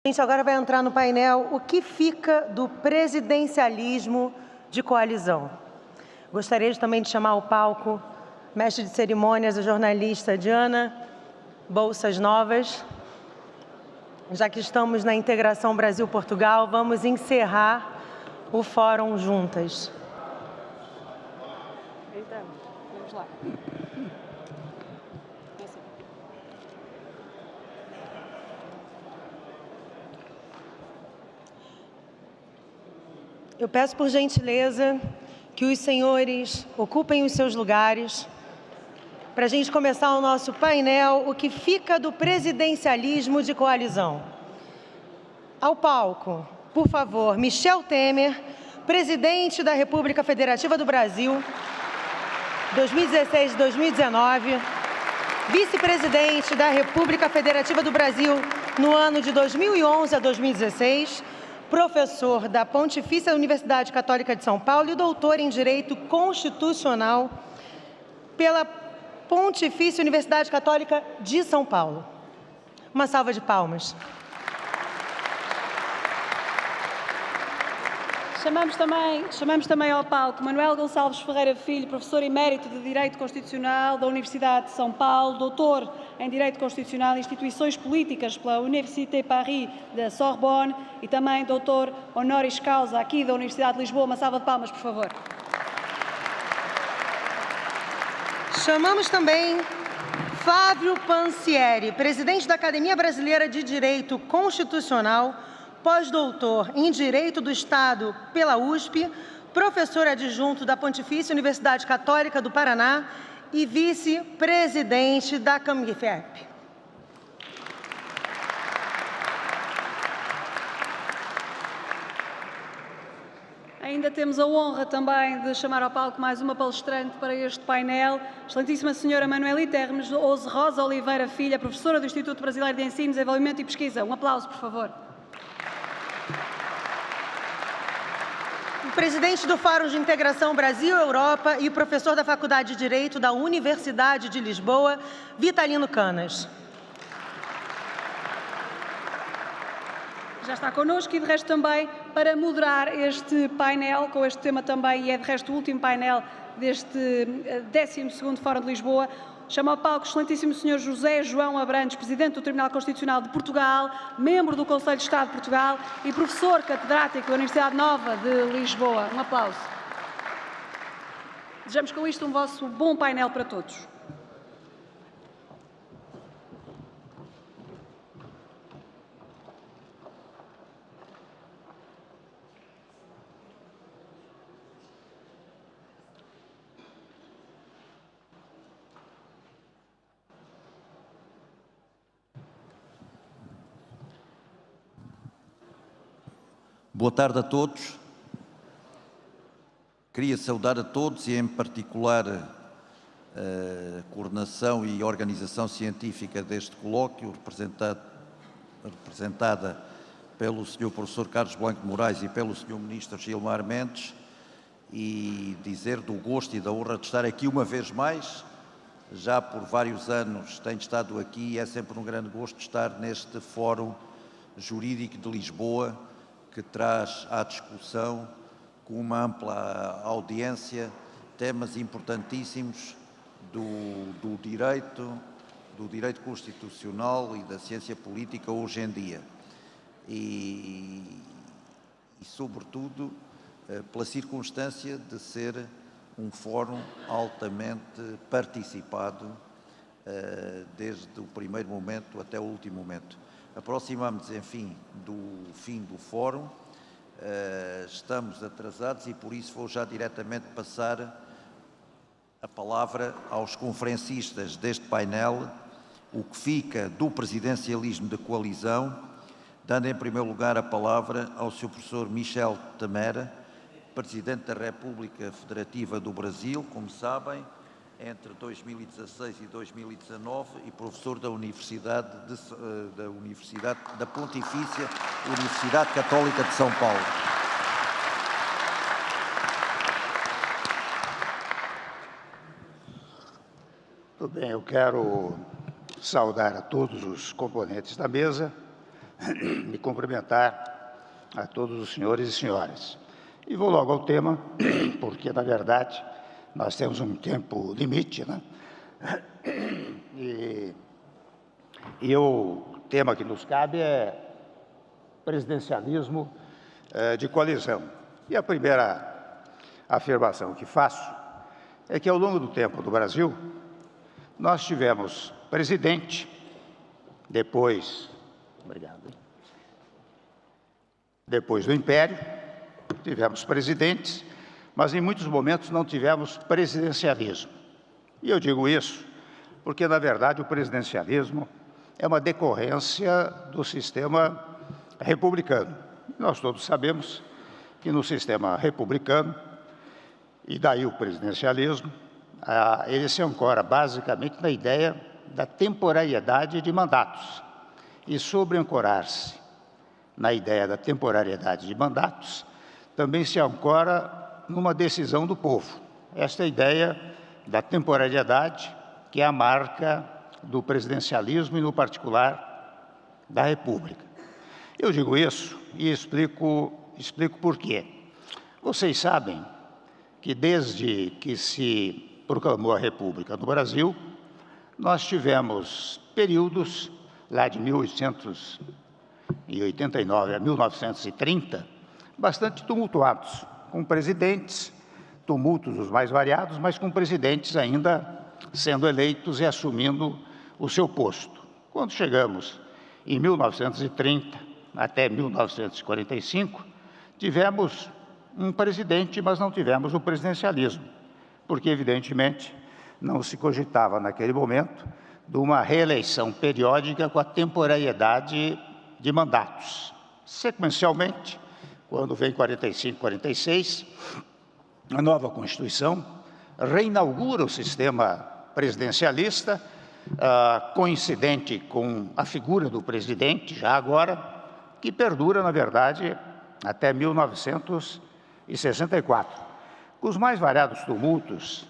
A gente agora vai entrar no painel O que fica do presidencialismo de coalizão. Gostaria também de chamar ao palco mestre de cerimônias, a jornalista Diana Bolsas Novas. Já que estamos na integração Brasil-Portugal, vamos encerrar o fórum juntas. Então, vamos lá. Eu peço por gentileza que os senhores ocupem os seus lugares para a gente começar o nosso painel O que fica do presidencialismo de coalizão. Ao palco, por favor, Michel Temer, presidente da República Federativa do Brasil, 2016-2019, vice-presidente da República Federativa do Brasil no ano de 2011 a 2016, professor da Pontifícia Universidade Católica de São Paulo e doutor em Direito Constitucional pela Pontifícia Universidade Católica de São Paulo. Uma salva de palmas. Chamamos também ao palco Manuel Gonçalves Ferreira Filho, professor emérito de Direito Constitucional da Universidade de São Paulo, doutor em Direito Constitucional e Instituições Políticas pela Université Paris da Sorbonne e também doutor honoris causa aqui da Universidade de Lisboa. Uma salva de palmas, por favor. Chamamos também Fábio Pansieri, presidente da Academia Brasileira de Direito Constitucional, pós-doutor em Direito do Estado pela USP, professor adjunto da Pontifícia Universidade Católica do Paraná e vice-presidente da CAMIFEP. Ainda temos a honra também de chamar ao palco mais uma palestrante para este painel, excelentíssima senhora Manuelita Hermes Ose Rosa Oliveira Filha, professora do Instituto Brasileiro de Ensino, Desenvolvimento e Pesquisa. Um aplauso, por favor. O presidente do Fórum de Integração Brasil-Europa e professor da Faculdade de Direito da Universidade de Lisboa, Vitalino Canas. Já está connosco e, de resto, também para moderar este painel, com este tema também, e é, de resto, o último painel deste 12º Fórum de Lisboa. Chama ao palco o excelentíssimo Sr. José João Abrantes, presidente do Tribunal Constitucional de Portugal, membro do Conselho de Estado de Portugal e professor catedrático da Universidade Nova de Lisboa. Um aplauso. Desejamos com isto um vosso bom painel para todos. Boa tarde a todos. Queria saudar a todos e, em particular, a coordenação e organização científica deste colóquio, representada pelo Sr. Professor Carlos Blanco de Moraes e pelo Sr. Ministro Gilmar Mendes, e dizer do gosto e da honra de estar aqui uma vez mais. Já por vários anos tenho estado aqui e é sempre um grande gosto estar neste Fórum Jurídico de Lisboa, que traz à discussão, com uma ampla audiência, temas importantíssimos do direito constitucional e da ciência política hoje em dia. E sobretudo, pela circunstância de ser um fórum altamente participado, desde o primeiro momento até o último momento. Aproximamos-nos, enfim, do fim do fórum, estamos atrasados e por isso vou já diretamente passar a palavra aos conferencistas deste painel, o que fica do presidencialismo de coalizão, dando em primeiro lugar a palavra ao Sr. Professor Michel Temer, Presidente da República Federativa do Brasil, como sabem, entre 2016 e 2019 e professor da da Pontifícia Universidade Católica de São Paulo. Tudo bem, eu quero saudar a todos os componentes da mesa, e cumprimentar a todos os senhores e senhoras. E vou logo ao tema, porque, na verdade, nós temos um tempo limite, né? E o tema que nos cabe é presidencialismo de coalizão. E a primeira afirmação que faço é que, ao longo do tempo do Brasil, nós tivemos presidente, depois do Império, tivemos presidentes, mas em muitos momentos não tivemos presidencialismo. E eu digo isso porque, na verdade, o presidencialismo é uma decorrência do sistema republicano. Nós todos sabemos que no sistema republicano, e daí o presidencialismo, ele se ancora basicamente na ideia da temporariedade de mandatos. E sobre ancorar-se na ideia da temporariedade de mandatos, também se ancora numa decisão do povo. Esta é a ideia da temporariedade, que é a marca do presidencialismo e, no particular, da República. Eu digo isso e explico por quê. Vocês sabem que, desde que se proclamou a República no Brasil, nós tivemos períodos, lá de 1889 a 1930, bastante tumultuados, com presidentes, tumultos os mais variados, mas com presidentes ainda sendo eleitos e assumindo o seu posto. Quando chegamos em 1930 até 1945, tivemos um presidente, mas não tivemos o presidencialismo, porque, evidentemente, não se cogitava naquele momento de uma reeleição periódica com a temporariedade de mandatos. Sequencialmente, quando vem 45, 46, a nova Constituição reinaugura o sistema presidencialista, coincidente com a figura do presidente, já agora, que perdura, na verdade, até 1964. Com os mais variados tumultos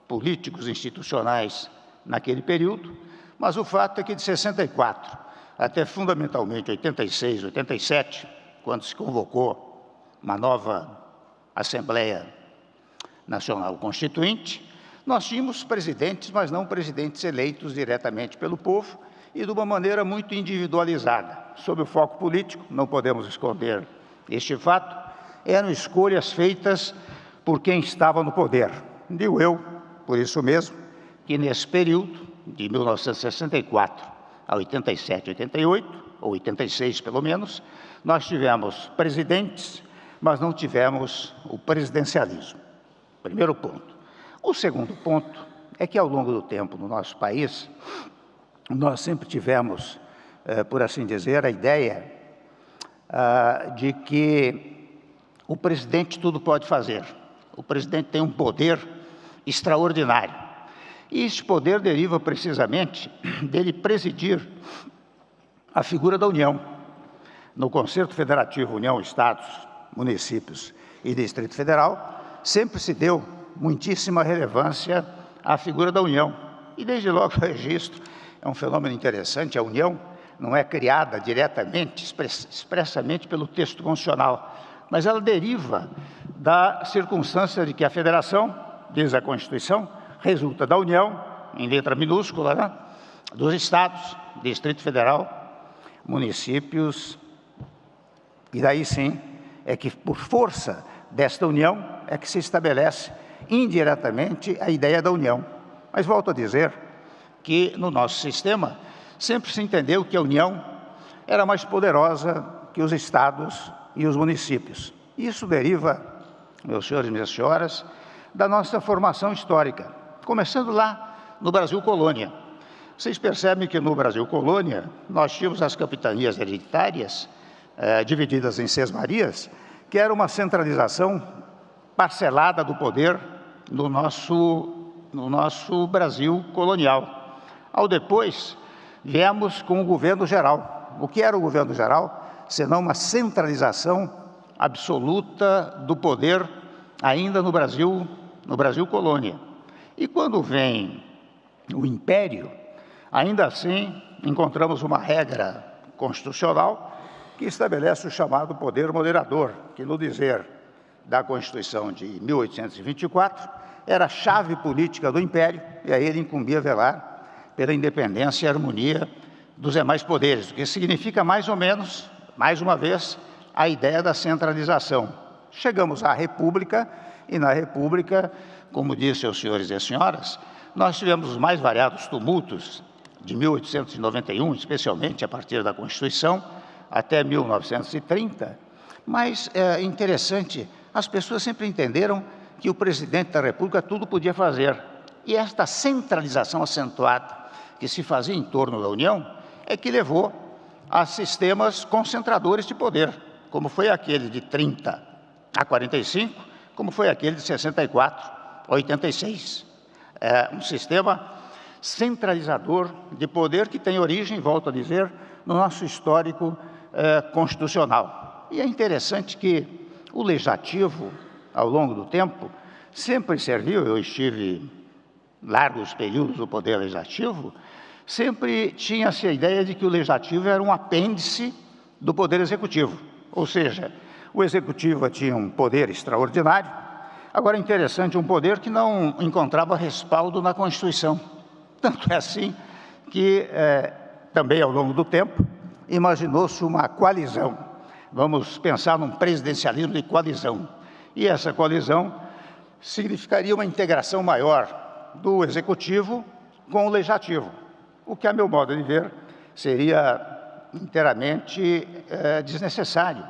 políticos e institucionais naquele período, mas o fato é que de 64 até fundamentalmente 86, 87, quando se convocou uma nova Assembleia Nacional Constituinte, nós tínhamos presidentes, mas não presidentes eleitos diretamente pelo povo e de uma maneira muito individualizada. Sob o foco político, não podemos esconder este fato, eram escolhas feitas por quem estava no poder. Digo eu, por isso mesmo, que nesse período, de 1964 a 87, 88, ou 86 pelo menos, nós tivemos presidentes, mas não tivemos o presidencialismo. Primeiro ponto. O segundo ponto é que, ao longo do tempo, no nosso país, nós sempre tivemos, por assim dizer, a ideia de que o presidente tudo pode fazer. O presidente tem um poder extraordinário. E esse poder deriva precisamente dele presidir a figura da União. No Concerto Federativo União, Estados, Municípios e Distrito Federal, sempre se deu muitíssima relevância à figura da União. E, desde logo, o registro é um fenômeno interessante. A União não é criada diretamente, expressamente pelo texto constitucional, mas ela deriva da circunstância de que a Federação, diz a Constituição, resulta da União, em letra minúscula, né, dos Estados, Distrito Federal, municípios, e daí sim é que, por força desta união, é que se estabelece indiretamente a ideia da União. Mas volto a dizer que, no nosso sistema, sempre se entendeu que a União era mais poderosa que os Estados e os municípios. Isso deriva, meus senhores e minhas senhoras, da nossa formação histórica, começando lá no Brasil Colônia. Vocês percebem que no Brasil Colônia nós tínhamos as capitanias hereditárias, divididas em sesmarias, que era uma centralização parcelada do poder no nosso Brasil colonial. Ao depois, viemos com o governo geral. O que era o governo geral? Senão uma centralização absoluta do poder ainda no Brasil colônia. E quando vem o Império, ainda assim encontramos uma regra constitucional que estabelece o chamado poder moderador, que, no dizer da Constituição de 1824, era a chave política do Império e a ele incumbia velar pela independência e harmonia dos demais poderes, o que significa mais ou menos, mais uma vez, a ideia da centralização. Chegamos à República e, na República, como disse aos senhores e às senhoras, nós tivemos os mais variados tumultos de 1891, especialmente a partir da Constituição, até 1930, mas é interessante, as pessoas sempre entenderam que o presidente da República tudo podia fazer. E esta centralização acentuada que se fazia em torno da União é que levou a sistemas concentradores de poder, como foi aquele de 30 a 45, como foi aquele de 64 a 86. É um sistema centralizador de poder que tem origem, volto a dizer, no nosso histórico constitucional. E é interessante que o legislativo, ao longo do tempo, sempre serviu, eu estive largos períodos no poder legislativo, sempre tinha-se a ideia de que o legislativo era um apêndice do poder executivo, ou seja, o executivo tinha um poder extraordinário. Agora, é interessante, um poder que não encontrava respaldo na Constituição. Tanto é assim que, também ao longo do tempo, imaginou-se uma coalizão. Vamos pensar num presidencialismo de coalizão. E essa coalizão significaria uma integração maior do Executivo com o Legislativo, o que, a meu modo de ver, seria inteiramente desnecessário,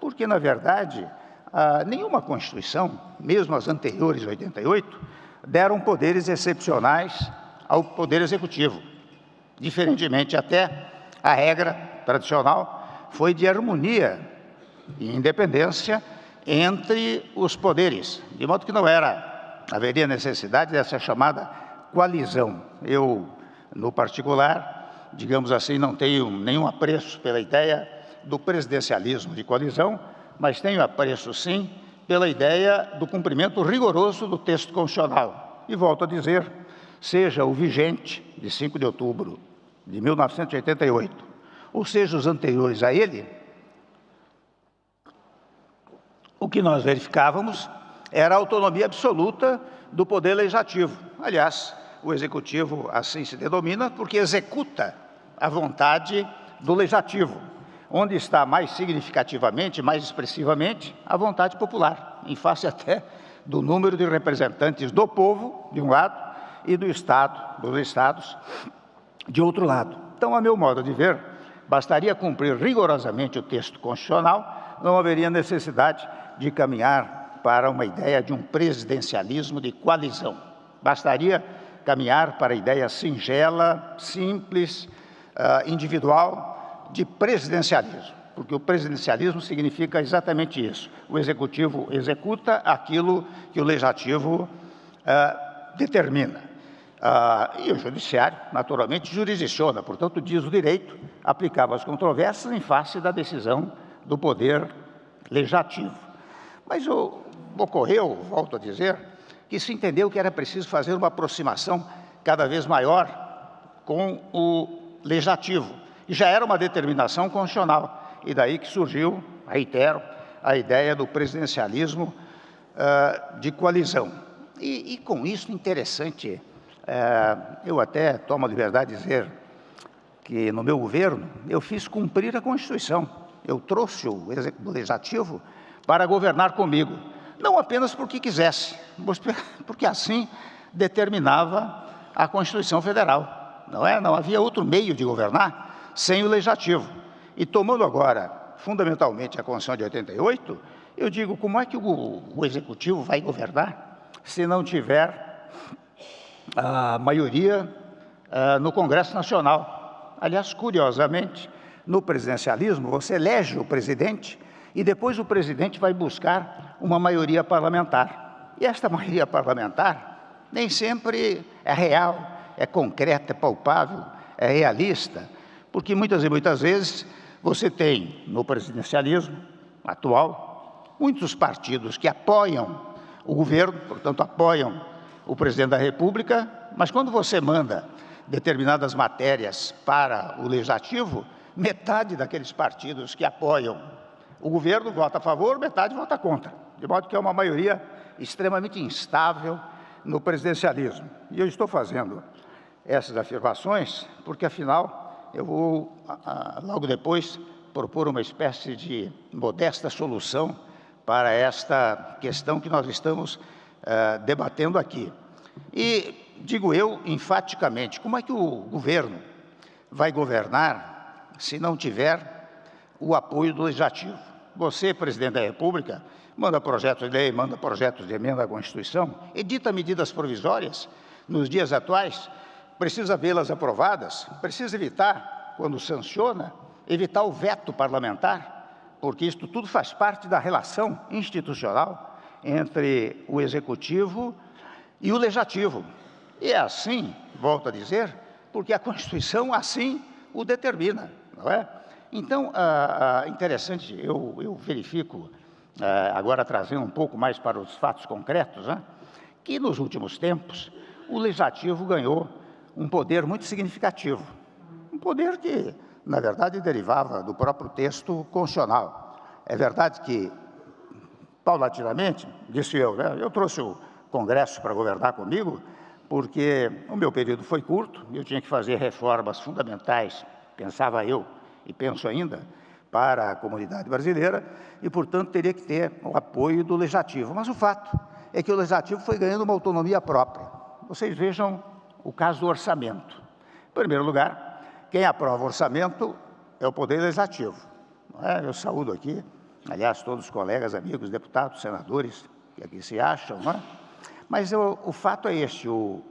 porque, na verdade, nenhuma Constituição, mesmo as anteriores de 88, deram poderes excepcionais ao Poder Executivo. Diferentemente, até a regra tradicional foi de harmonia e independência entre os poderes, de modo que não haveria necessidade dessa chamada coalizão. Eu, no particular, digamos assim, não tenho nenhum apreço pela ideia do presidencialismo de coalizão, mas tenho apreço, sim, pela ideia do cumprimento rigoroso do texto constitucional. E volto a dizer, seja o vigente, de 5 de outubro de 1988, ou seja, os anteriores a ele, o que nós verificávamos era a autonomia absoluta do Poder Legislativo. Aliás, o Executivo assim se denomina porque executa a vontade do Legislativo, onde está mais significativamente, mais expressivamente, a vontade popular, em face até do número de representantes do povo, de um lado, e do Estado, dos Estados, de outro lado. Então, a meu modo de ver, bastaria cumprir rigorosamente o texto constitucional, não haveria necessidade de caminhar para uma ideia de um presidencialismo de coalizão. Bastaria caminhar para a ideia singela, simples, individual, de presidencialismo, porque o presidencialismo significa exatamente isso. O Executivo executa aquilo que o Legislativo determina. E o Judiciário, naturalmente, jurisdiciona, portanto, diz o direito, aplicava as controvérsias em face da decisão do Poder Legislativo. Mas ocorreu, volto a dizer, que se entendeu que era preciso fazer uma aproximação cada vez maior com o Legislativo. E já era uma determinação constitucional. E daí que surgiu, reitero, a ideia do presidencialismo de coalizão. E com isso, interessante, eu até tomo a liberdade de dizer que no meu governo eu fiz cumprir a Constituição. Eu trouxe o Legislativo para governar comigo, não apenas porque quisesse, mas porque assim determinava a Constituição Federal. Não havia outro meio de governar sem o Legislativo. E tomando agora, fundamentalmente, a Constituição de 88, eu digo, como é que o Executivo vai governar se não tiver a maioria no Congresso Nacional? Aliás, curiosamente, no presidencialismo, você elege o presidente e depois o presidente vai buscar uma maioria parlamentar. E esta maioria parlamentar nem sempre é real, é concreta, é palpável, é realista, porque muitas e muitas vezes você tem no presidencialismo atual muitos partidos que apoiam o governo, portanto apoiam o presidente da República, mas quando você manda determinadas matérias para o Legislativo, metade daqueles partidos que apoiam o governo vota a favor, metade vota contra, de modo que é uma maioria extremamente instável no presidencialismo. E eu estou fazendo essas afirmações porque, afinal, eu vou, logo depois, propor uma espécie de modesta solução para esta questão que nós estamos debatendo aqui. E digo eu, enfaticamente, como é que o governo vai governar se não tiver o apoio do Legislativo? Você, presidente da República, manda projetos de lei, manda projetos de emenda à Constituição, edita medidas provisórias nos dias atuais, precisa vê-las aprovadas, precisa evitar, quando sanciona, evitar o veto parlamentar, porque isto tudo faz parte da relação institucional entre o Executivo e o Legislativo. E é assim, volto a dizer, porque a Constituição assim o determina, não é? Então, interessante, eu verifico, agora trazendo um pouco mais para os fatos concretos, né, que nos últimos tempos o Legislativo ganhou um poder muito significativo, um poder que, na verdade, derivava do próprio texto constitucional. É verdade que, paulatinamente, disse eu, né, eu trouxe o Congresso para governar comigo, porque o meu período foi curto, eu tinha que fazer reformas fundamentais, pensava eu, e penso ainda, para a comunidade brasileira, e, portanto, teria que ter o apoio do Legislativo. Mas o fato é que o Legislativo foi ganhando uma autonomia própria. Vocês vejam o caso do orçamento. Em primeiro lugar, quem aprova o orçamento é o Poder Legislativo. Não é? Eu saúdo aqui, aliás, todos os colegas, amigos, deputados, senadores que aqui se acham, não é? Mas o fato é este, o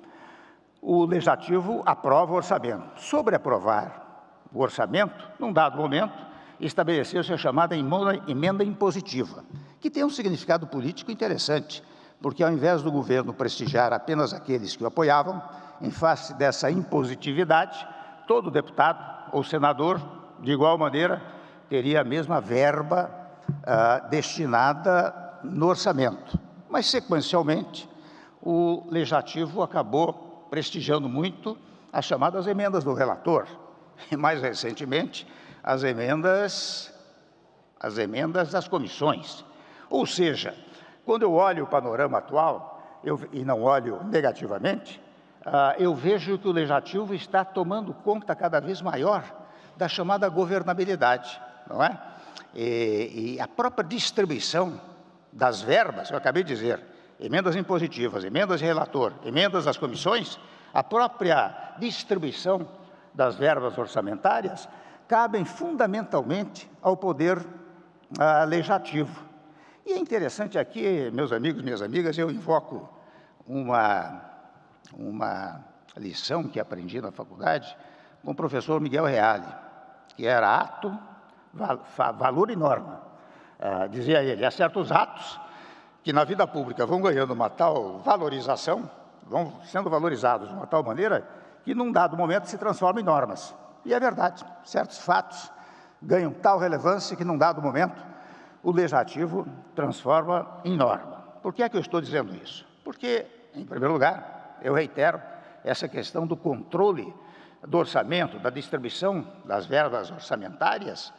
Legislativo aprova o orçamento. Sobre aprovar o orçamento, num dado momento, estabeleceu-se a chamada emenda impositiva, que tem um significado político interessante, porque ao invés do governo prestigiar apenas aqueles que o apoiavam, em face dessa impositividade, todo deputado ou senador, de igual maneira, teria a mesma verba destinada no orçamento. Mas, sequencialmente, o Legislativo acabou prestigiando muito as chamadas emendas do relator, e, mais recentemente, as emendas das comissões. Ou seja, quando eu olho o panorama atual, e não olho negativamente, eu vejo que o Legislativo está tomando conta cada vez maior da chamada governabilidade, não é? E a própria distribuição das verbas, eu acabei de dizer, emendas impositivas, emendas de relator, emendas das comissões, a própria distribuição das verbas orçamentárias cabem fundamentalmente ao Poder Legislativo. E é interessante aqui, meus amigos, minhas amigas, eu invoco uma lição que aprendi na faculdade com o professor Miguel Reale, que era ato, valor e norma. Dizia ele, há certos atos que na vida pública vão ganhando uma tal valorização, vão sendo valorizados de uma tal maneira que num dado momento se transformam em normas. E é verdade, certos fatos ganham tal relevância que num dado momento o Legislativo transforma em norma. Por que é que eu estou dizendo isso? Porque, em primeiro lugar, eu reitero essa questão do controle do orçamento, da distribuição das verbas orçamentárias,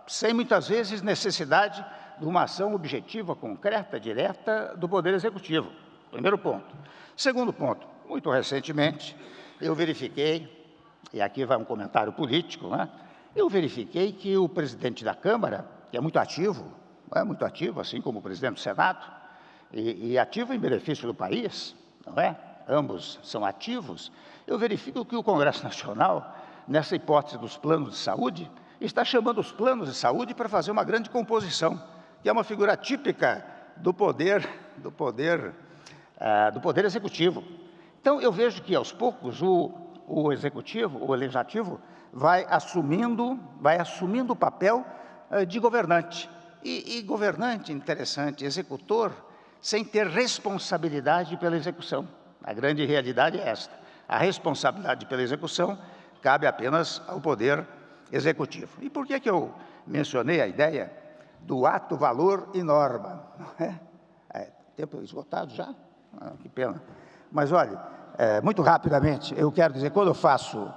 sem muitas vezes necessidade de uma ação objetiva, concreta, direta do Poder Executivo. Primeiro ponto. Segundo ponto, muito recentemente, eu verifiquei, e aqui vai um comentário político, né? Eu verifiquei que o presidente da Câmara, que é muito ativo, assim como o presidente do Senado, e ativo em benefício do país, não é? Ambos são ativos. Eu verifico que o Congresso Nacional, nessa hipótese dos planos de saúde, está chamando os planos de saúde para fazer uma grande composição, que é uma figura típica do poder executivo. Então, eu vejo que, aos poucos, o executivo, o legislativo, vai assumindo o papel de governante. E governante, interessante, executor, sem ter responsabilidade pela execução. A grande realidade é esta. A responsabilidade pela execução cabe apenas ao Poder Executivo. E por que eu mencionei a ideia do ato, valor e norma? Tempo esgotado já? Que pena. Mas, olha, muito rapidamente, eu quero dizer, quando eu faço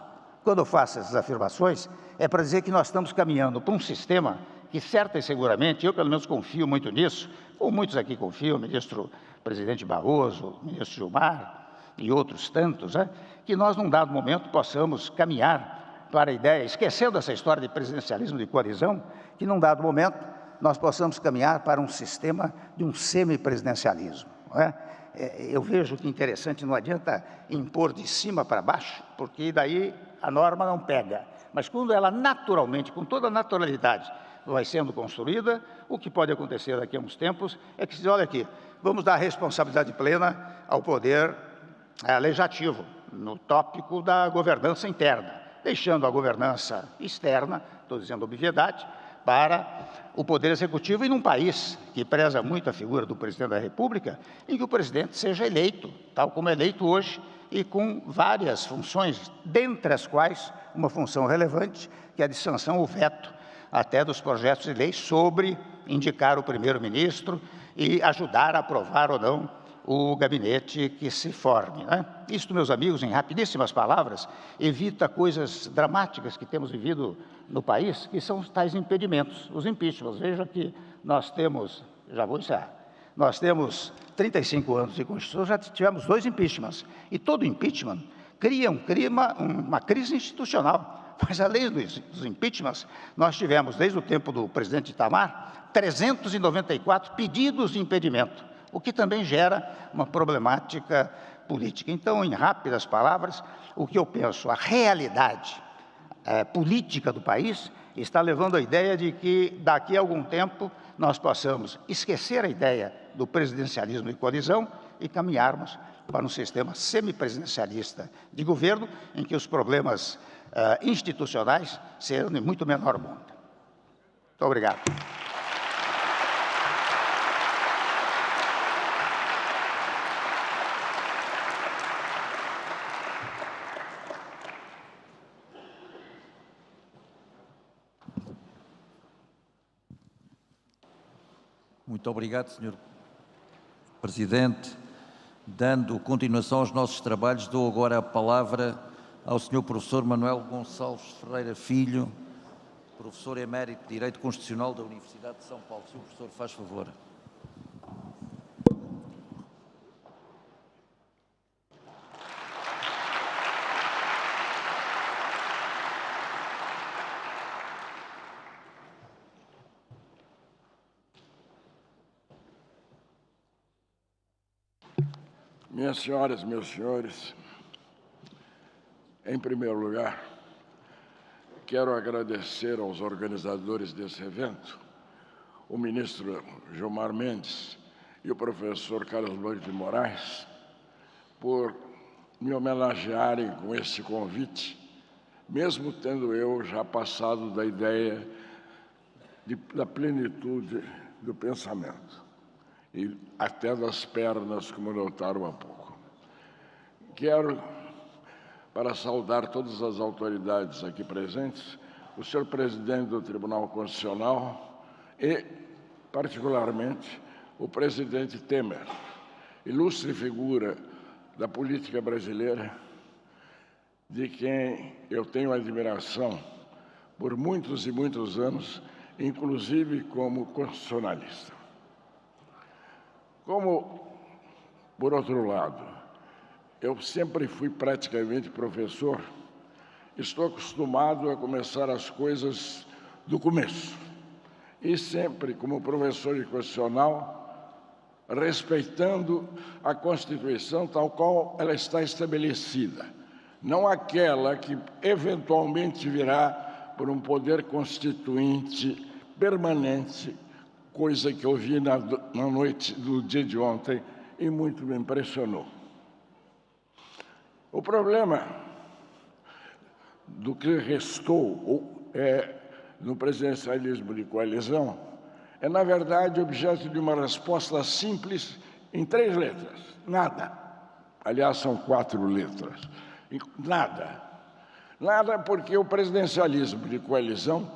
essas afirmações, é para dizer que nós estamos caminhando para um sistema que, certa e seguramente, eu pelo menos confio muito nisso, como muitos aqui confiam, o ministro-presidente Barroso, o ministro Gilmar e outros tantos, né, que nós, num dado momento, possamos caminhar para a ideia, esquecendo essa história de presidencialismo de coalizão, que, num dado momento, nós possamos caminhar para um sistema de um semipresidencialismo, não é? Eu vejo que interessante, não adianta impor de cima para baixo, porque daí a norma não pega. Mas quando ela naturalmente, com toda a naturalidade, vai sendo construída, o que pode acontecer daqui a uns tempos é que se diz, olha aqui, vamos dar responsabilidade plena ao poder legislativo, no tópico da governança interna, deixando a governança externa, estou dizendo obviedade, para o Poder Executivo, e num país que preza muito a figura do Presidente da República, em que o Presidente seja eleito, tal como é eleito hoje, e com várias funções, dentre as quais uma função relevante, que é a de sanção ou veto, até dos projetos de lei sobre indicar o primeiro-ministro e ajudar a aprovar ou não o gabinete que se forme, né? Isto, meus amigos, em rapidíssimas palavras, evita coisas dramáticas que temos vivido no país, que são os tais impedimentos, os impeachments. Veja que nós temos, já vou encerrar, nós temos 35 anos de Constituição, já tivemos 2 impeachments, e todo impeachment cria uma crise institucional. Mas, além dos impeachments, nós tivemos, desde o tempo do presidente Itamar, 394 pedidos de impedimento, o que também gera uma problemática política. Então, em rápidas palavras, o que eu penso, a realidade política do país está levando a ideia de que, daqui a algum tempo, nós possamos esquecer a ideia do presidencialismo de coalizão e caminharmos para um sistema semipresidencialista de governo, em que os problemas institucionais serão de muito menor monta. Muito obrigado. Muito obrigado, Sr. Presidente. Dando continuação aos nossos trabalhos, dou agora a palavra ao Sr. Professor Manuel Gonçalves Ferreira Filho, professor emérito de Direito Constitucional da Universidade de São Paulo. Sr. Professor, faz favor. Minhas senhoras, meus senhores, em primeiro lugar, quero agradecer aos organizadores desse evento, o ministro Gilmar Mendes e o professor Carlos Blanc de Moraes, por me homenagearem com este convite, mesmo tendo eu já passado da ideia da plenitude do pensamento e até das pernas, como notaram há pouco. Quero, para saudar todas as autoridades aqui presentes, o senhor presidente do Tribunal Constitucional e, particularmente, o presidente Temer, ilustre figura da política brasileira, de quem eu tenho admiração por muitos e muitos anos, inclusive como constitucionalista. Como, por outro lado, eu sempre fui praticamente professor, estou acostumado a começar as coisas do começo. E sempre, como professor de constitucional, respeitando a Constituição tal qual ela está estabelecida, não aquela que eventualmente virá por um poder constituinte permanente, coisa que eu vi na noite do dia de ontem e muito me impressionou. O problema do que restou no presidencialismo de coalizão é, na verdade, objeto de uma resposta simples em 3 letras. Nada. Aliás, são 4 letras. Nada. Nada, porque o presidencialismo de coalizão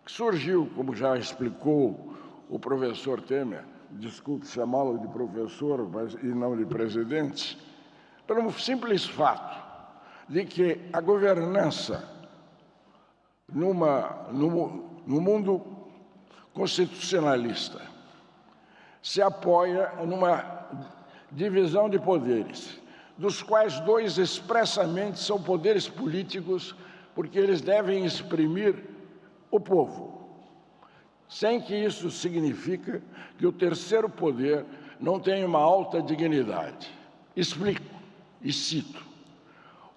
surgiu, como já explicou o professor Temer, desculpe chamá-lo de professor, mas, e não de presidente, pelo simples fato de que a governança no mundo constitucionalista, se apoia numa divisão de poderes, dos quais dois expressamente são poderes políticos, porque eles devem exprimir o povo, sem que isso signifique que o terceiro poder não tenha uma alta dignidade. Explico e cito.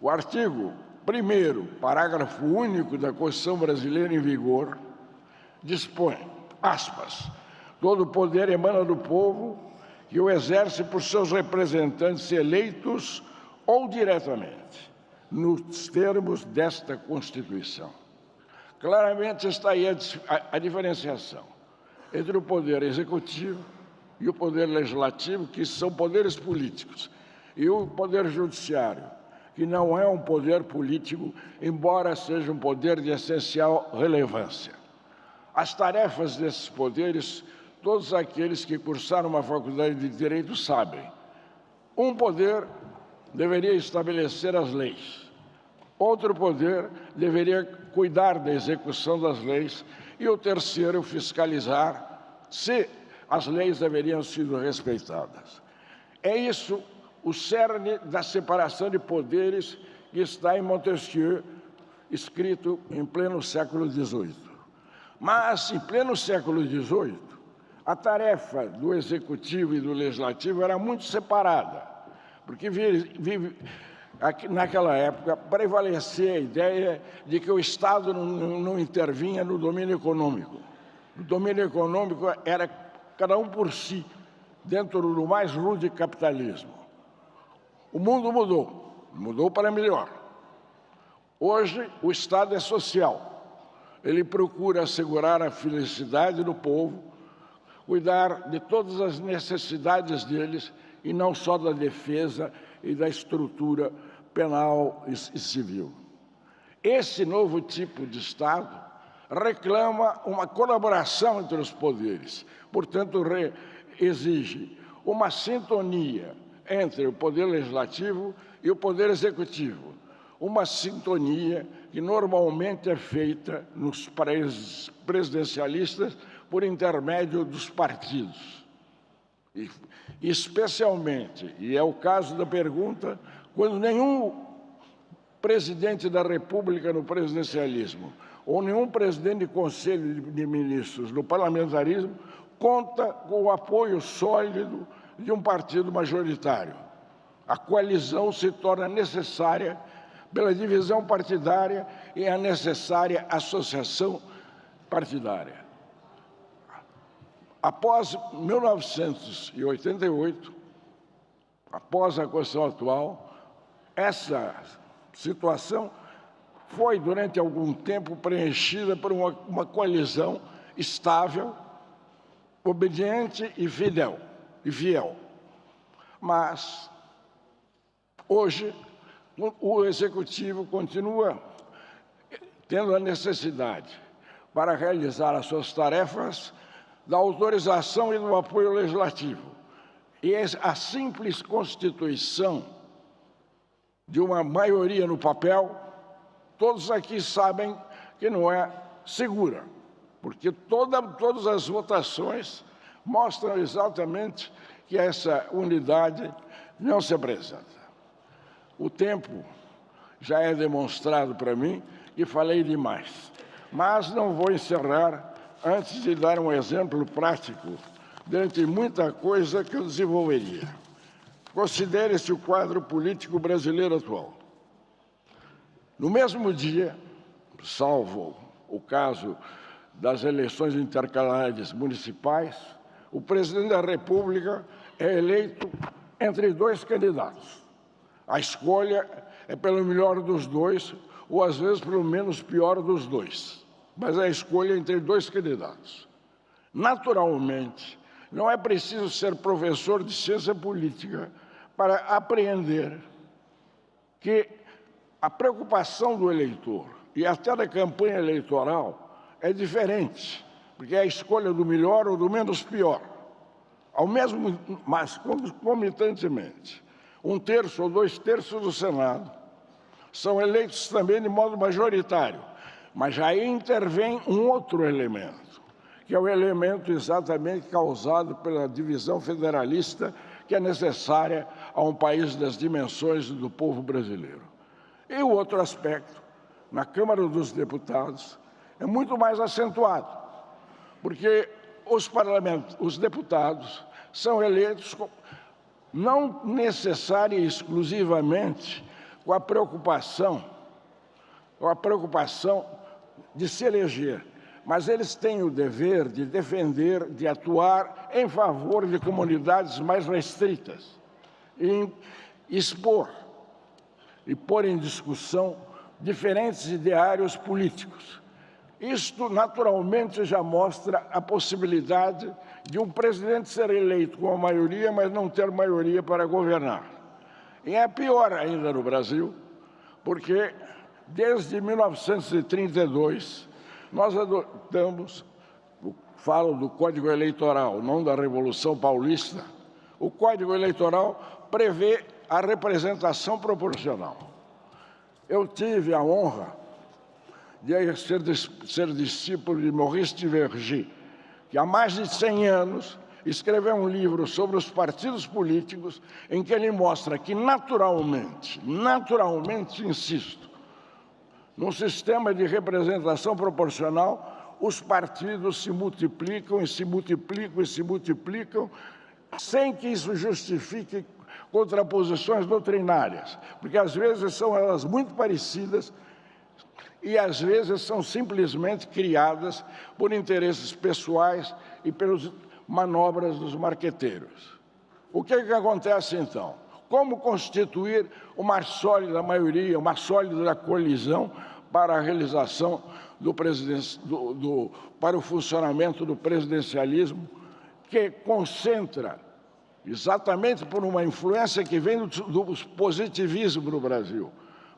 O artigo 1º, parágrafo único da Constituição brasileira em vigor, dispõe, aspas, todo poder emana do povo que o exerce por seus representantes eleitos ou diretamente, nos termos desta Constituição. Claramente está aí a diferenciação entre o poder executivo e o poder legislativo, que são poderes políticos, e o poder judiciário, que não é um poder político, embora seja um poder de essencial relevância. As tarefas desses poderes, todos aqueles que cursaram uma faculdade de Direito sabem. Um poder deveria estabelecer as leis. Outro poder deveria cuidar da execução das leis e o terceiro fiscalizar se as leis deveriam ser respeitadas. É isso o cerne da separação de poderes que está em Montesquieu, escrito em pleno século XVIII. Mas, em pleno século XVIII, a tarefa do Executivo e do Legislativo era muito separada, porque naquela época prevalecia a ideia de que o Estado não intervinha no domínio econômico. O domínio econômico era cada um por si, dentro do mais rude capitalismo. O mundo mudou para melhor. Hoje, o Estado é social. Ele procura assegurar a felicidade do povo, cuidar de todas as necessidades deles e não só da defesa e da estrutura penal e civil. Esse novo tipo de Estado reclama uma colaboração entre os poderes, portanto, exige uma sintonia entre o Poder Legislativo e o Poder Executivo, uma sintonia que normalmente é feita nos países presidencialistas por intermédio dos partidos. E, especialmente, e é o caso da pergunta, quando nenhum presidente da República no presidencialismo ou nenhum presidente de conselho de ministros no parlamentarismo conta com o apoio sólido de um partido majoritário. A coalizão se torna necessária pela divisão partidária e a necessária associação partidária. Após 1988, após a Constituição atual, essa situação foi, durante algum tempo, preenchida por uma coalizão estável, obediente e fiel. Mas, hoje, o Executivo continua tendo a necessidade, para realizar as suas tarefas, da autorização e do apoio legislativo. E a simples constituição de uma maioria no papel, todos aqui sabem que não é segura, porque todas as votações mostram exatamente que essa unidade não se apresenta. O tempo já é demonstrado para mim e falei demais, mas não vou encerrar antes de dar um exemplo prático, dentre muita coisa que eu desenvolveria. Considere-se o quadro político brasileiro atual. No mesmo dia, salvo o caso das eleições intercalares municipais, o presidente da República é eleito entre dois candidatos. A escolha é pelo melhor dos dois, ou às vezes pelo menos pior dos dois. Mas a escolha é entre dois candidatos. Naturalmente, não é preciso ser professor de ciência política para apreender que a preocupação do eleitor e até da campanha eleitoral é diferente, porque é a escolha do melhor ou do menos pior. Mas concomitantemente, 1/3 ou 2/3 do Senado são eleitos também de modo majoritário, Mas aí intervém um outro elemento, que é o elemento exatamente causado pela divisão federalista que é necessária a um país das dimensões do povo brasileiro. E o outro aspecto, na Câmara dos Deputados, é muito mais acentuado, porque os deputados são eleitos não necessária e exclusivamente com a preocupação de se eleger, mas eles têm o dever de defender, de atuar em favor de comunidades mais restritas, e expor e pôr em discussão diferentes ideários políticos. Isto, naturalmente, já mostra a possibilidade de um presidente ser eleito com a maioria, mas não ter maioria para governar. E é pior ainda no Brasil, porque desde 1932 nós adotamos, falo do Código Eleitoral, não da Revolução Paulista, o Código Eleitoral prevê a representação proporcional. Eu tive a honra de ser discípulo de Maurice Duverger, que há mais de 100 anos escreveu um livro sobre os partidos políticos, em que ele mostra que naturalmente, insisto, num sistema de representação proporcional, os partidos se multiplicam, sem que isso justifique contraposições doutrinárias, porque às vezes são elas muito parecidas e às vezes são simplesmente criadas por interesses pessoais e pelas manobras dos marqueteiros. O que acontece então? Como constituir uma sólida maioria, uma sólida coalizão para a realização para o funcionamento do presidencialismo, que concentra, exatamente por uma influência que vem do positivismo no Brasil,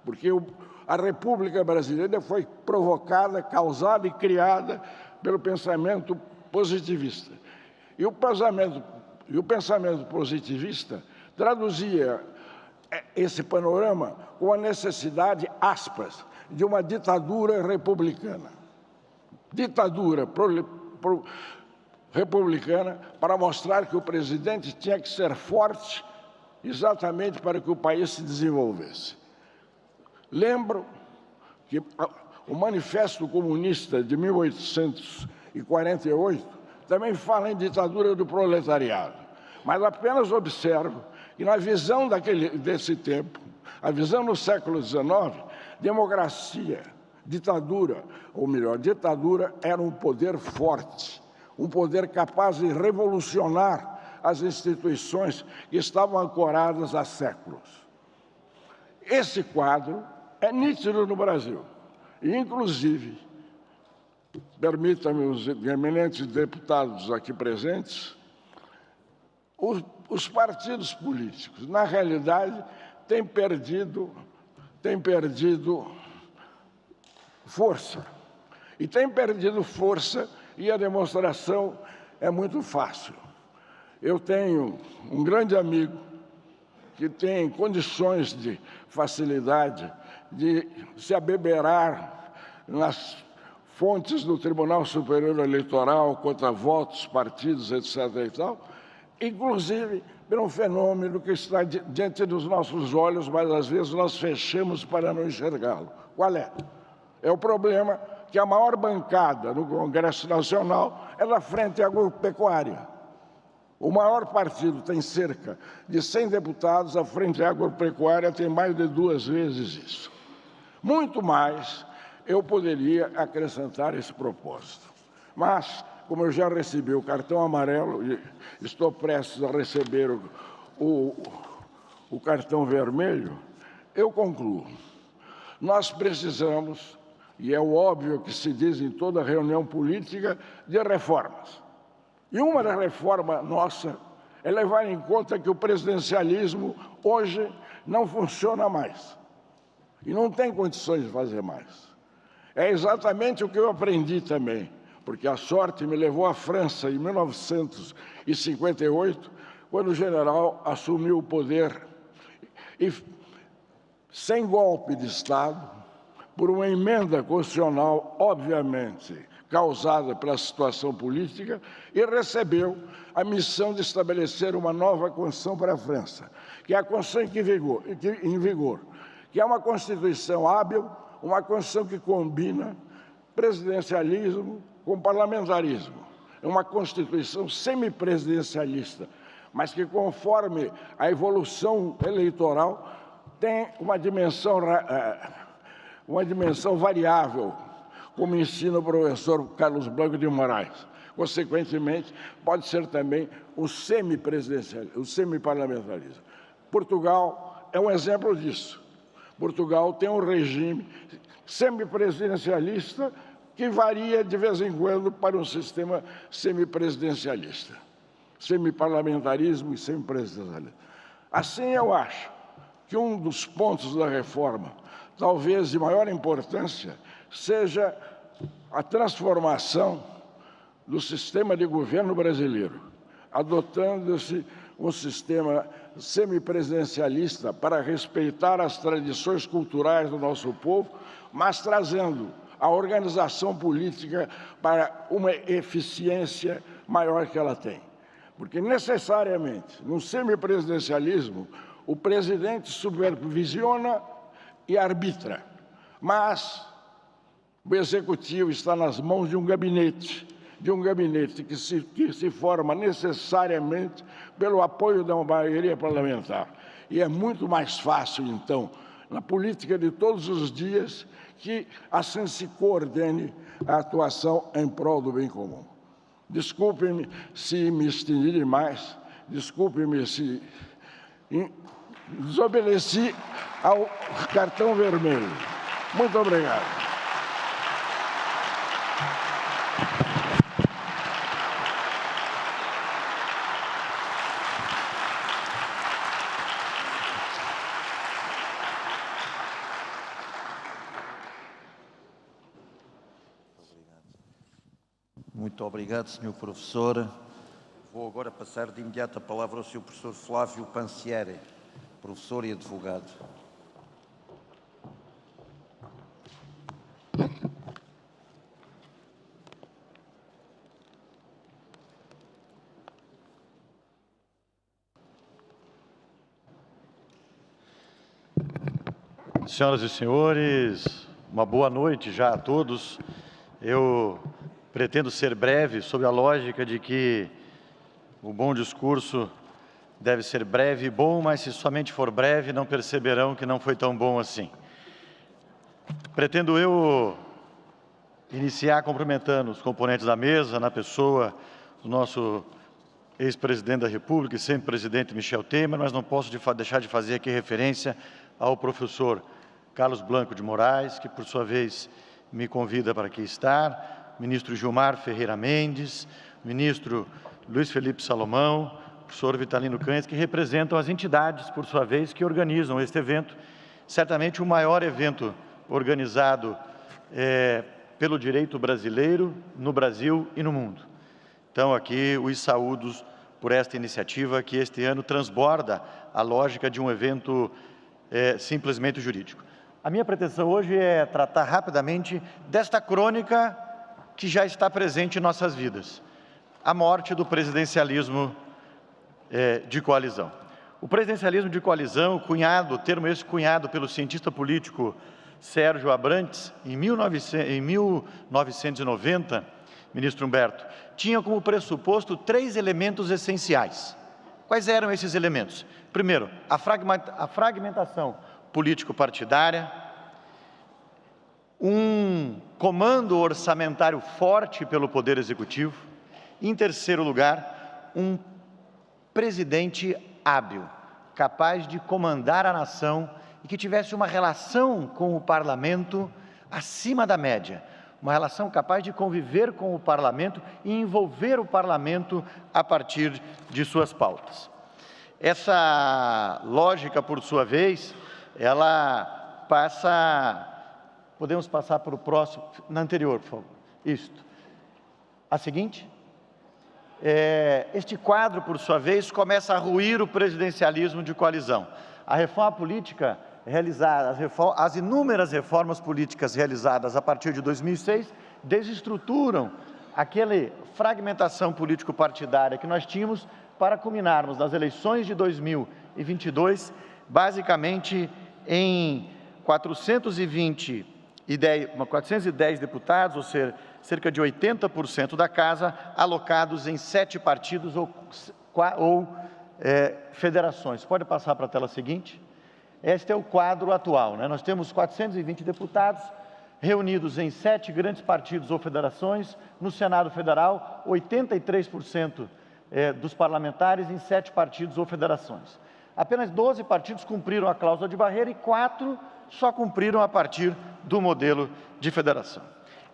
porque a República Brasileira foi provocada, causada e criada pelo pensamento positivista. E o pensamento positivista traduzia esse panorama com a necessidade, aspas, de uma ditadura republicana. Ditadura republicana para mostrar que o presidente tinha que ser forte exatamente para que o país se desenvolvesse. Lembro que o Manifesto Comunista de 1848 também fala em ditadura do proletariado, mas apenas observo que na visão desse tempo, a visão no século XIX, democracia, ditadura, ou melhor, ditadura era um poder forte, um poder capaz de revolucionar as instituições que estavam ancoradas há séculos. Esse quadro é nítido no Brasil, e inclusive, permitam-me os eminentes deputados aqui presentes, os partidos políticos, na realidade, têm perdido força. E têm perdido força e a demonstração é muito fácil. Eu tenho um grande amigo que tem condições de facilidade de se abeberar nas fontes do Tribunal Superior Eleitoral contra votos, partidos, etc. e tal, inclusive pelo fenômeno que está diante dos nossos olhos, mas às vezes nós fechamos para não enxergá-lo. Qual é? É o problema que a maior bancada no Congresso Nacional é da Frente Agropecuária. O maior partido tem cerca de 100 deputados, a Frente Agropecuária tem mais de 2 vezes isso. Muito mais eu poderia acrescentar esse propósito. Mas, como eu já recebi o cartão amarelo e estou prestes a receber o cartão vermelho, eu concluo. Nós precisamos, e é o óbvio que se diz em toda reunião política, de reformas. E uma das reformas nossa é levar em conta que o presidencialismo hoje não funciona mais. E não tem condições de fazer mais. É exatamente o que eu aprendi também, porque a sorte me levou à França em 1958, quando o general assumiu o poder e, sem golpe de Estado, por uma emenda constitucional, obviamente, causada pela situação política, e recebeu a missão de estabelecer uma nova Constituição para a França, que é a Constituição em vigor, que é uma Constituição hábil, uma Constituição que combina presidencialismo com parlamentarismo. É uma Constituição semipresidencialista, mas que, conforme a evolução eleitoral, tem uma dimensão variável, como ensina o professor Carlos Blanco de Moraes. Consequentemente, pode ser também o semiparlamentarismo. Portugal é um exemplo disso. Portugal tem um regime semipresidencialista que varia de vez em quando para um sistema semipresidencialista. Semiparlamentarismo e semipresidencialismo. Assim, eu acho que um dos pontos da reforma, talvez de maior importância, seja a transformação do sistema de governo brasileiro, adotando-se um sistema semipresidencialista para respeitar as tradições culturais do nosso povo, mas trazendo a organização política para uma eficiência maior que ela tem. Porque, necessariamente, no semipresidencialismo, o presidente supervisiona e arbitra, mas o executivo está nas mãos de um gabinete que se forma necessariamente pelo apoio da maioria parlamentar. E é muito mais fácil, então, na política de todos os dias, que assim se coordene a atuação em prol do bem comum. Desculpe-me se me estendi demais, desculpe-me se desobedeci ao cartão vermelho. Muito obrigado. Muito obrigado, Sr. Professor. Vou agora passar de imediato a palavra ao Sr. Professor Flávio Pancieri, professor e advogado. Senhoras e senhores, uma boa noite já a todos. Eu pretendo ser breve, sob a lógica de que o bom discurso deve ser breve e bom, mas se somente for breve, não perceberão que não foi tão bom assim. Pretendo eu iniciar cumprimentando os componentes da mesa, na pessoa do nosso ex-presidente da República e sempre presidente Michel Temer, mas não posso deixar de fazer aqui referência ao professor Carlos Blanco de Moraes, que por sua vez me convida para aqui estar, ministro Gilmar Ferreira Mendes, ministro Luiz Felipe Salomão, professor Vitalino Cães, que representam as entidades, por sua vez, que organizam este evento, certamente o maior evento organizado pelo direito brasileiro, no Brasil e no mundo. Então, aqui, os saúdos por esta iniciativa que este ano transborda a lógica de um evento simplesmente jurídico. A minha pretensão hoje é tratar rapidamente desta crônica que já está presente em nossas vidas, a morte do presidencialismo de coalizão. O presidencialismo de coalizão, termo esse cunhado pelo cientista político Sérgio Abrantes, em 1990, ministro Humberto, tinha como pressuposto 3 elementos essenciais. Quais eram esses elementos? Primeiro, a fragmentação político-partidária, um comando orçamentário forte pelo Poder Executivo, e, em terceiro lugar, um presidente hábil, capaz de comandar a nação e que tivesse uma relação com o parlamento acima da média, uma relação capaz de conviver com o parlamento e envolver o parlamento a partir de suas pautas. Essa lógica, por sua vez, ela passa... Podemos passar para o próximo, na anterior, por favor. Isto. A seguinte. Este quadro, por sua vez, começa a ruir o presidencialismo de coalizão. A reforma política realizadas, as inúmeras reformas políticas realizadas a partir de 2006 desestruturam aquela fragmentação político-partidária que nós tínhamos para culminarmos nas eleições de 2022, basicamente em 410 deputados, ou seja, cerca de 80% da casa, alocados em 7 partidos ou federações. Pode passar para a tela seguinte? Este é o quadro atual, né? Nós temos 420 deputados reunidos em 7 grandes partidos ou federações. No Senado Federal, 83% dos parlamentares em 7 partidos ou federações. Apenas 12 partidos cumpriram a cláusula de barreira e 4 só cumpriram a partir do modelo de federação.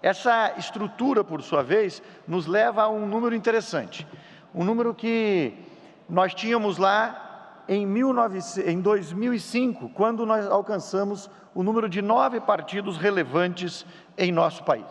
Essa estrutura, por sua vez, nos leva a um número interessante. Um número que nós tínhamos lá em 2005, quando nós alcançamos o número de 9 partidos relevantes em nosso país.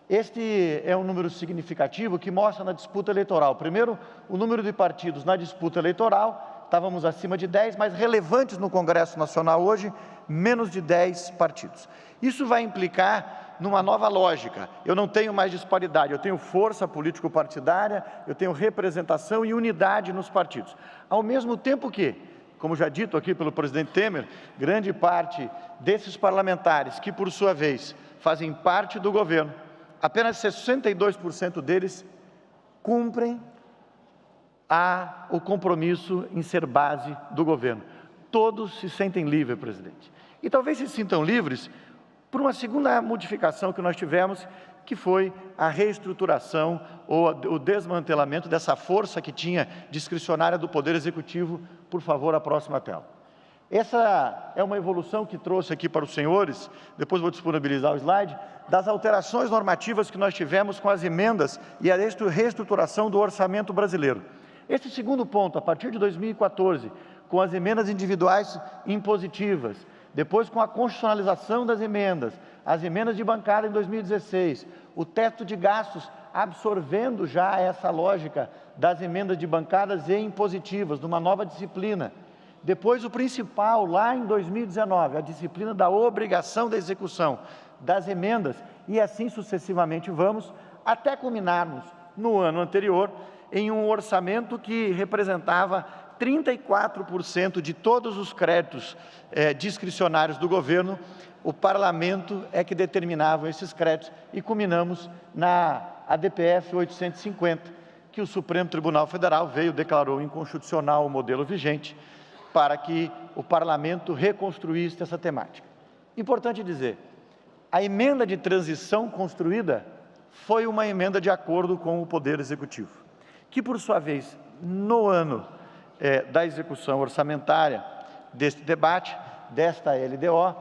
Este é um número significativo que mostra na disputa eleitoral. Primeiro, o número de partidos na disputa eleitoral, estávamos acima de 10, mas relevantes no Congresso Nacional hoje, menos de 10 partidos. Isso vai implicar numa nova lógica. Eu não tenho mais disparidade, eu tenho força político-partidária, eu tenho representação e unidade nos partidos. Ao mesmo tempo que, como já dito aqui pelo presidente Temer, grande parte desses parlamentares que, por sua vez, fazem parte do governo, apenas 62% deles cumprem o compromisso em ser base do governo. Todos se sentem livres, presidente. E talvez se sintam livres por uma segunda modificação que nós tivemos, que foi a reestruturação ou o desmantelamento dessa força que tinha discricionária do Poder Executivo. Por favor, a próxima tela. Essa é uma evolução que trouxe aqui para os senhores, depois vou disponibilizar o slide, das alterações normativas que nós tivemos com as emendas e a reestruturação do orçamento brasileiro. Esse segundo ponto, a partir de 2014, com as emendas individuais impositivas, depois com a constitucionalização das emendas, as emendas de bancada em 2016, o teto de gastos absorvendo já essa lógica das emendas de bancadas e impositivas, numa nova disciplina. Depois o principal, lá em 2019, a disciplina da obrigação da execução das emendas, e assim sucessivamente vamos, até culminarmos no ano anterior, em um orçamento que representava 34% de todos os créditos discricionários do governo. O parlamento é que determinava esses créditos e culminamos na ADPF 850, que o Supremo Tribunal Federal declarou inconstitucional o modelo vigente para que o parlamento reconstruísse essa temática. Importante dizer, a emenda de transição construída foi uma emenda de acordo com o Poder Executivo, que por sua vez, no ano da execução orçamentária deste debate, desta LDO,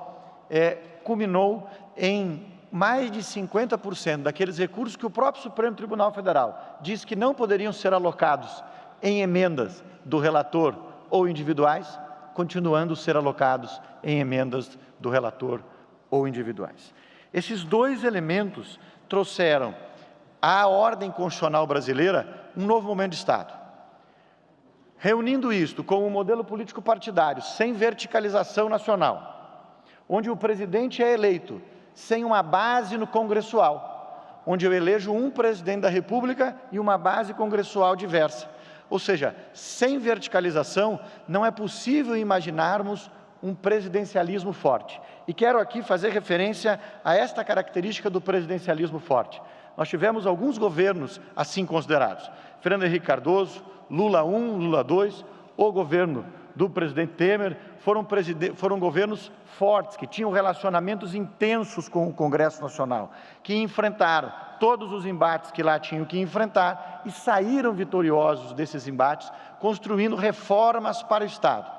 culminou em mais de 50% daqueles recursos que o próprio Supremo Tribunal Federal disse que não poderiam ser alocados em emendas do relator ou individuais, continuando a ser alocados em emendas do relator ou individuais. Esses dois elementos trouxeram à ordem constitucional brasileira um novo momento de Estado. Reunindo isto com um modelo político partidário, sem verticalização nacional, onde o presidente é eleito sem uma base no congressual, onde eu elejo um presidente da República e uma base congressual diversa. Ou seja, sem verticalização, não é possível imaginarmos um presidencialismo forte. E quero aqui fazer referência a esta característica do presidencialismo forte. Nós tivemos alguns governos assim considerados. Fernando Henrique Cardoso, Lula I, Lula II, o governo do presidente Temer, foram governos fortes, que tinham relacionamentos intensos com o Congresso Nacional, que enfrentaram todos os embates que lá tinham que enfrentar e saíram vitoriosos desses embates, construindo reformas para o Estado.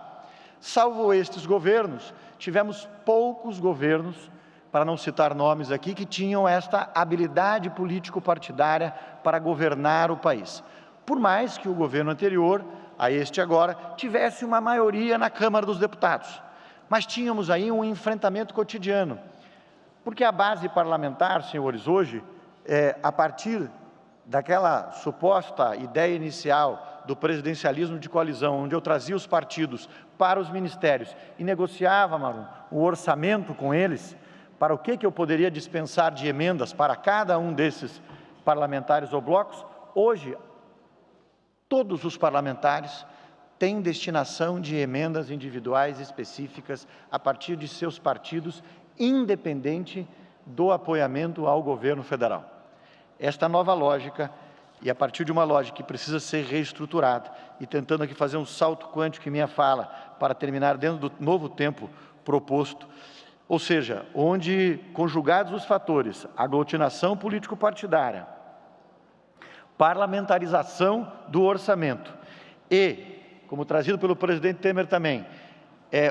Salvo estes governos, tivemos poucos governos, para não citar nomes aqui, que tinham esta habilidade político-partidária para governar o país. Por mais que o governo anterior, a este agora, tivesse uma maioria na Câmara dos Deputados. Mas tínhamos aí um enfrentamento cotidiano. Porque a base parlamentar, senhores, hoje, a partir daquela suposta ideia inicial do presidencialismo de coalizão, onde eu trazia os partidos para os ministérios e negociava, Marum, o orçamento com eles, para o que eu poderia dispensar de emendas para cada um desses parlamentares ou blocos, hoje, todos os parlamentares têm destinação de emendas individuais específicas a partir de seus partidos, independente do apoiamento ao governo federal. Esta nova lógica, e a partir de uma lógica que precisa ser reestruturada, e tentando aqui fazer um salto quântico em minha fala, para terminar dentro do novo tempo proposto, ou seja, onde, conjugados os fatores, aglutinação político-partidária, parlamentarização do orçamento e, como trazido pelo presidente Temer também,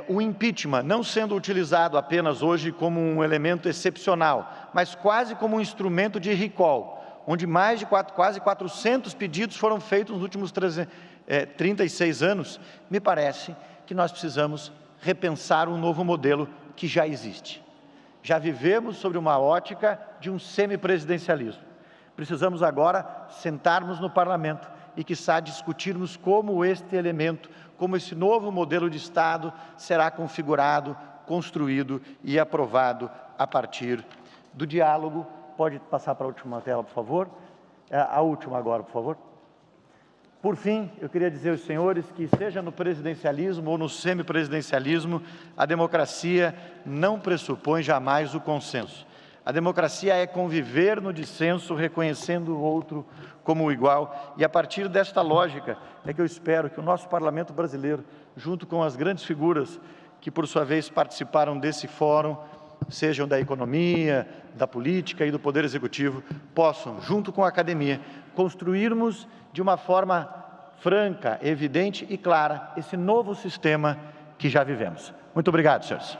o impeachment não sendo utilizado apenas hoje como um elemento excepcional, mas quase como um instrumento de recall, onde mais de quase 400 pedidos foram feitos nos últimos 36 anos, me parece que nós precisamos repensar um novo modelo que já existe. Já vivemos sobre uma ótica de um semipresidencialismo. Precisamos agora sentarmos no parlamento e, quiçá, discutirmos como este elemento, como esse novo modelo de Estado será configurado, construído e aprovado a partir do diálogo. Pode passar para a última tela, por favor? A última agora, por favor. Por fim, eu queria dizer aos senhores que, seja no presidencialismo ou no semipresidencialismo, a democracia não pressupõe jamais o consenso. A democracia é conviver no dissenso, reconhecendo o outro como igual, e a partir desta lógica é que eu espero que o nosso parlamento brasileiro, junto com as grandes figuras que, por sua vez, participaram desse fórum, sejam da economia, da política e do poder executivo, possam, junto com a academia, construirmos de uma forma franca, evidente e clara esse novo sistema que já vivemos. Muito obrigado, senhores.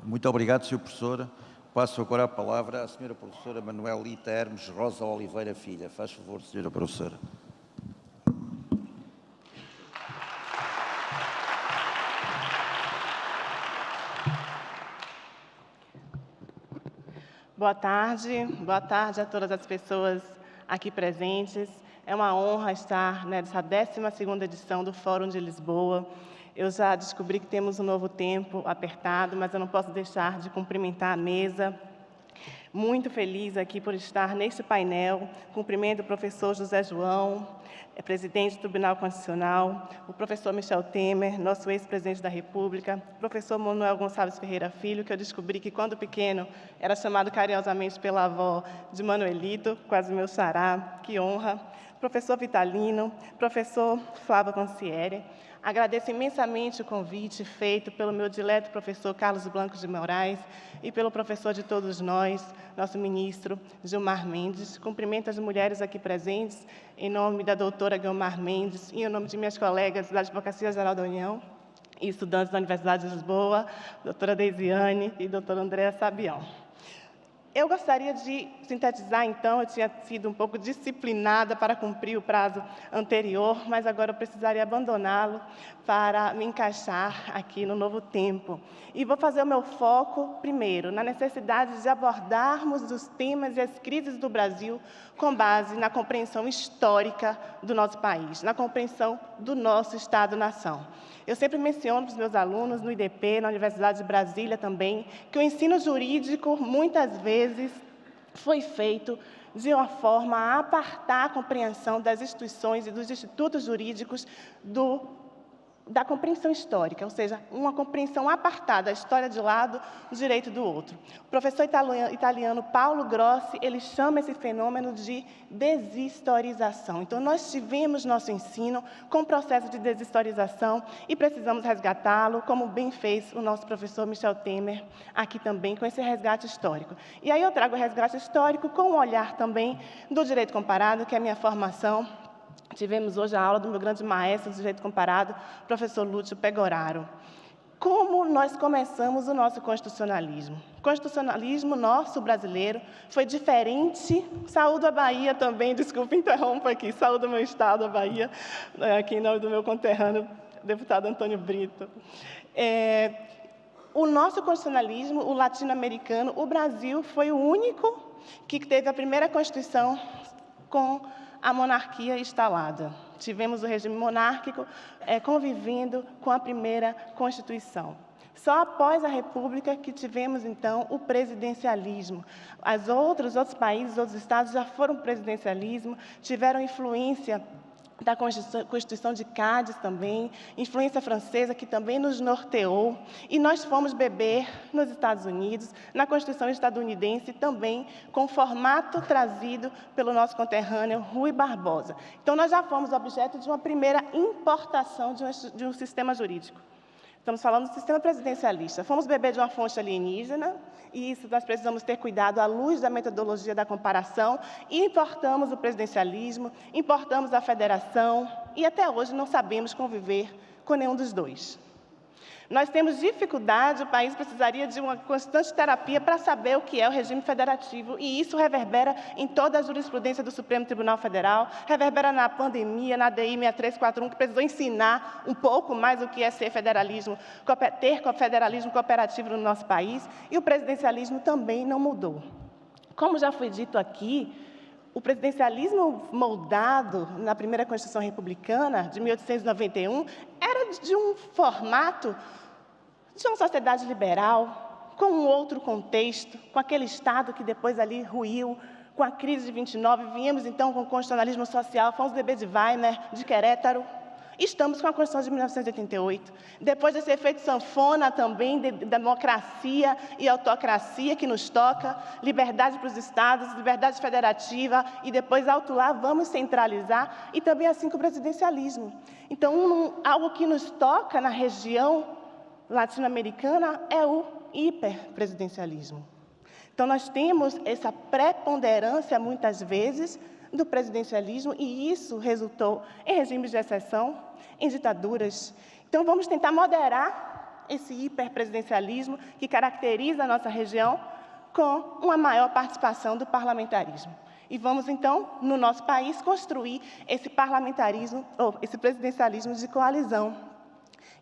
Muito obrigado, Sr. Professor. Passo agora a palavra à Sra. Professora Manuelita Hermes Rosa Oliveira Filha. Faz favor, Sra. Professora. Boa tarde a todas as pessoas aqui presentes. É uma honra estar nessa 12ª edição do Fórum de Lisboa. Eu já descobri que temos um novo tempo apertado, mas eu não posso deixar de cumprimentar a mesa. Muito feliz aqui por estar neste painel. Cumprimento o professor José João, presidente do Tribunal Constitucional, o professor Michel Temer, nosso ex-presidente da República, o professor Manuel Gonçalves Ferreira Filho, que eu descobri que, quando pequeno, era chamado carinhosamente pela avó de Manuelito, quase meu xará, que honra. Professor Vitalino, professor Flávio Concieri. Agradeço imensamente o convite feito pelo meu dileto professor Carlos Blanco de Moraes e pelo professor de todos nós, nosso ministro Gilmar Mendes. Cumprimento as mulheres aqui presentes, em nome da doutora Guilmar Mendes e em nome de minhas colegas da Advocacia Geral da União e estudantes da Universidade de Lisboa, doutora Deisiane e doutora Andréa Sabião. Eu gostaria de sintetizar, então, eu tinha sido um pouco disciplinada para cumprir o prazo anterior, mas agora eu precisaria abandoná-lo para me encaixar aqui no novo tempo. E vou fazer o meu foco, primeiro, na necessidade de abordarmos os temas e as crises do Brasil com base na compreensão histórica do nosso país, na compreensão do nosso Estado-nação. Eu sempre menciono para os meus alunos, no IDP, na Universidade de Brasília também, que o ensino jurídico, muitas vezes, foi feito de uma forma a apartar a compreensão das instituições e dos institutos jurídicos da compreensão histórica, ou seja, uma compreensão apartada, a história de lado, o direito do outro. O professor italiano Paulo Grossi, ele chama esse fenômeno de deshistorização. Então, nós tivemos nosso ensino com um processo de deshistorização e precisamos resgatá-lo, como bem fez o nosso professor Michel Temer, aqui também, com esse resgate histórico. E aí eu trago o resgate histórico com um olhar também do direito comparado, que é a minha formação. Tivemos hoje a aula do meu grande maestro do direito comparado, professor Lúcio Pegoraro. Como nós começamos o nosso constitucionalismo? O constitucionalismo nosso, brasileiro, foi diferente. Saúdo a Bahia também, desculpe, interrompo aqui. Saúdo o meu estado, a Bahia, aqui em nome do meu conterrâneo, deputado Antônio Brito. o nosso constitucionalismo, o latino-americano, o Brasil foi o único que teve a primeira Constituição com a monarquia instalada. Tivemos o regime monárquico convivendo com a primeira Constituição. Só após a República que tivemos, então, o presidencialismo. Os outros países, outros estados já foram presidencialismo, tiveram influência da Constituição de Cádiz também, influência francesa que também nos norteou, e nós fomos beber nos Estados Unidos, na Constituição estadunidense também, com formato trazido pelo nosso conterrâneo Rui Barbosa. Então, nós já fomos objeto de uma primeira importação de um sistema jurídico. Estamos falando do sistema presidencialista. Fomos beber de uma fonte alienígena, e isso nós precisamos ter cuidado à luz da metodologia da comparação, e importamos o presidencialismo, importamos a federação, e até hoje não sabemos conviver com nenhum dos dois. Nós temos dificuldade, o país precisaria de uma constante terapia para saber o que é o regime federativo, e isso reverbera em toda a jurisprudência do Supremo Tribunal Federal, reverbera na pandemia, na DI 6341, que precisou ensinar um pouco mais o que é ser federalismo, ter federalismo cooperativo no nosso país, e o presidencialismo também não mudou. Como já foi dito aqui, o presidencialismo moldado na primeira Constituição Republicana, de 1891, era de um formato de uma sociedade liberal, com um outro contexto, com aquele Estado que depois ali ruiu, com a crise de 29, viemos então com o constitucionalismo social, fomos beber de Weimar, de Querétaro, estamos com a Constituição de 1988. Depois desse efeito sanfona também, de democracia e autocracia que nos toca, liberdade para os estados, liberdade federativa, e depois, alto lá, vamos centralizar, e também assim com o presidencialismo. Então, algo que nos toca na região latino-americana é o hiperpresidencialismo. Então, nós temos essa preponderância, muitas vezes, do presidencialismo, e isso resultou em regimes de exceção, em ditaduras. Então, vamos tentar moderar esse hiperpresidencialismo que caracteriza a nossa região com uma maior participação do parlamentarismo. E vamos, então, no nosso país, construir esse parlamentarismo, ou esse presidencialismo de coalizão.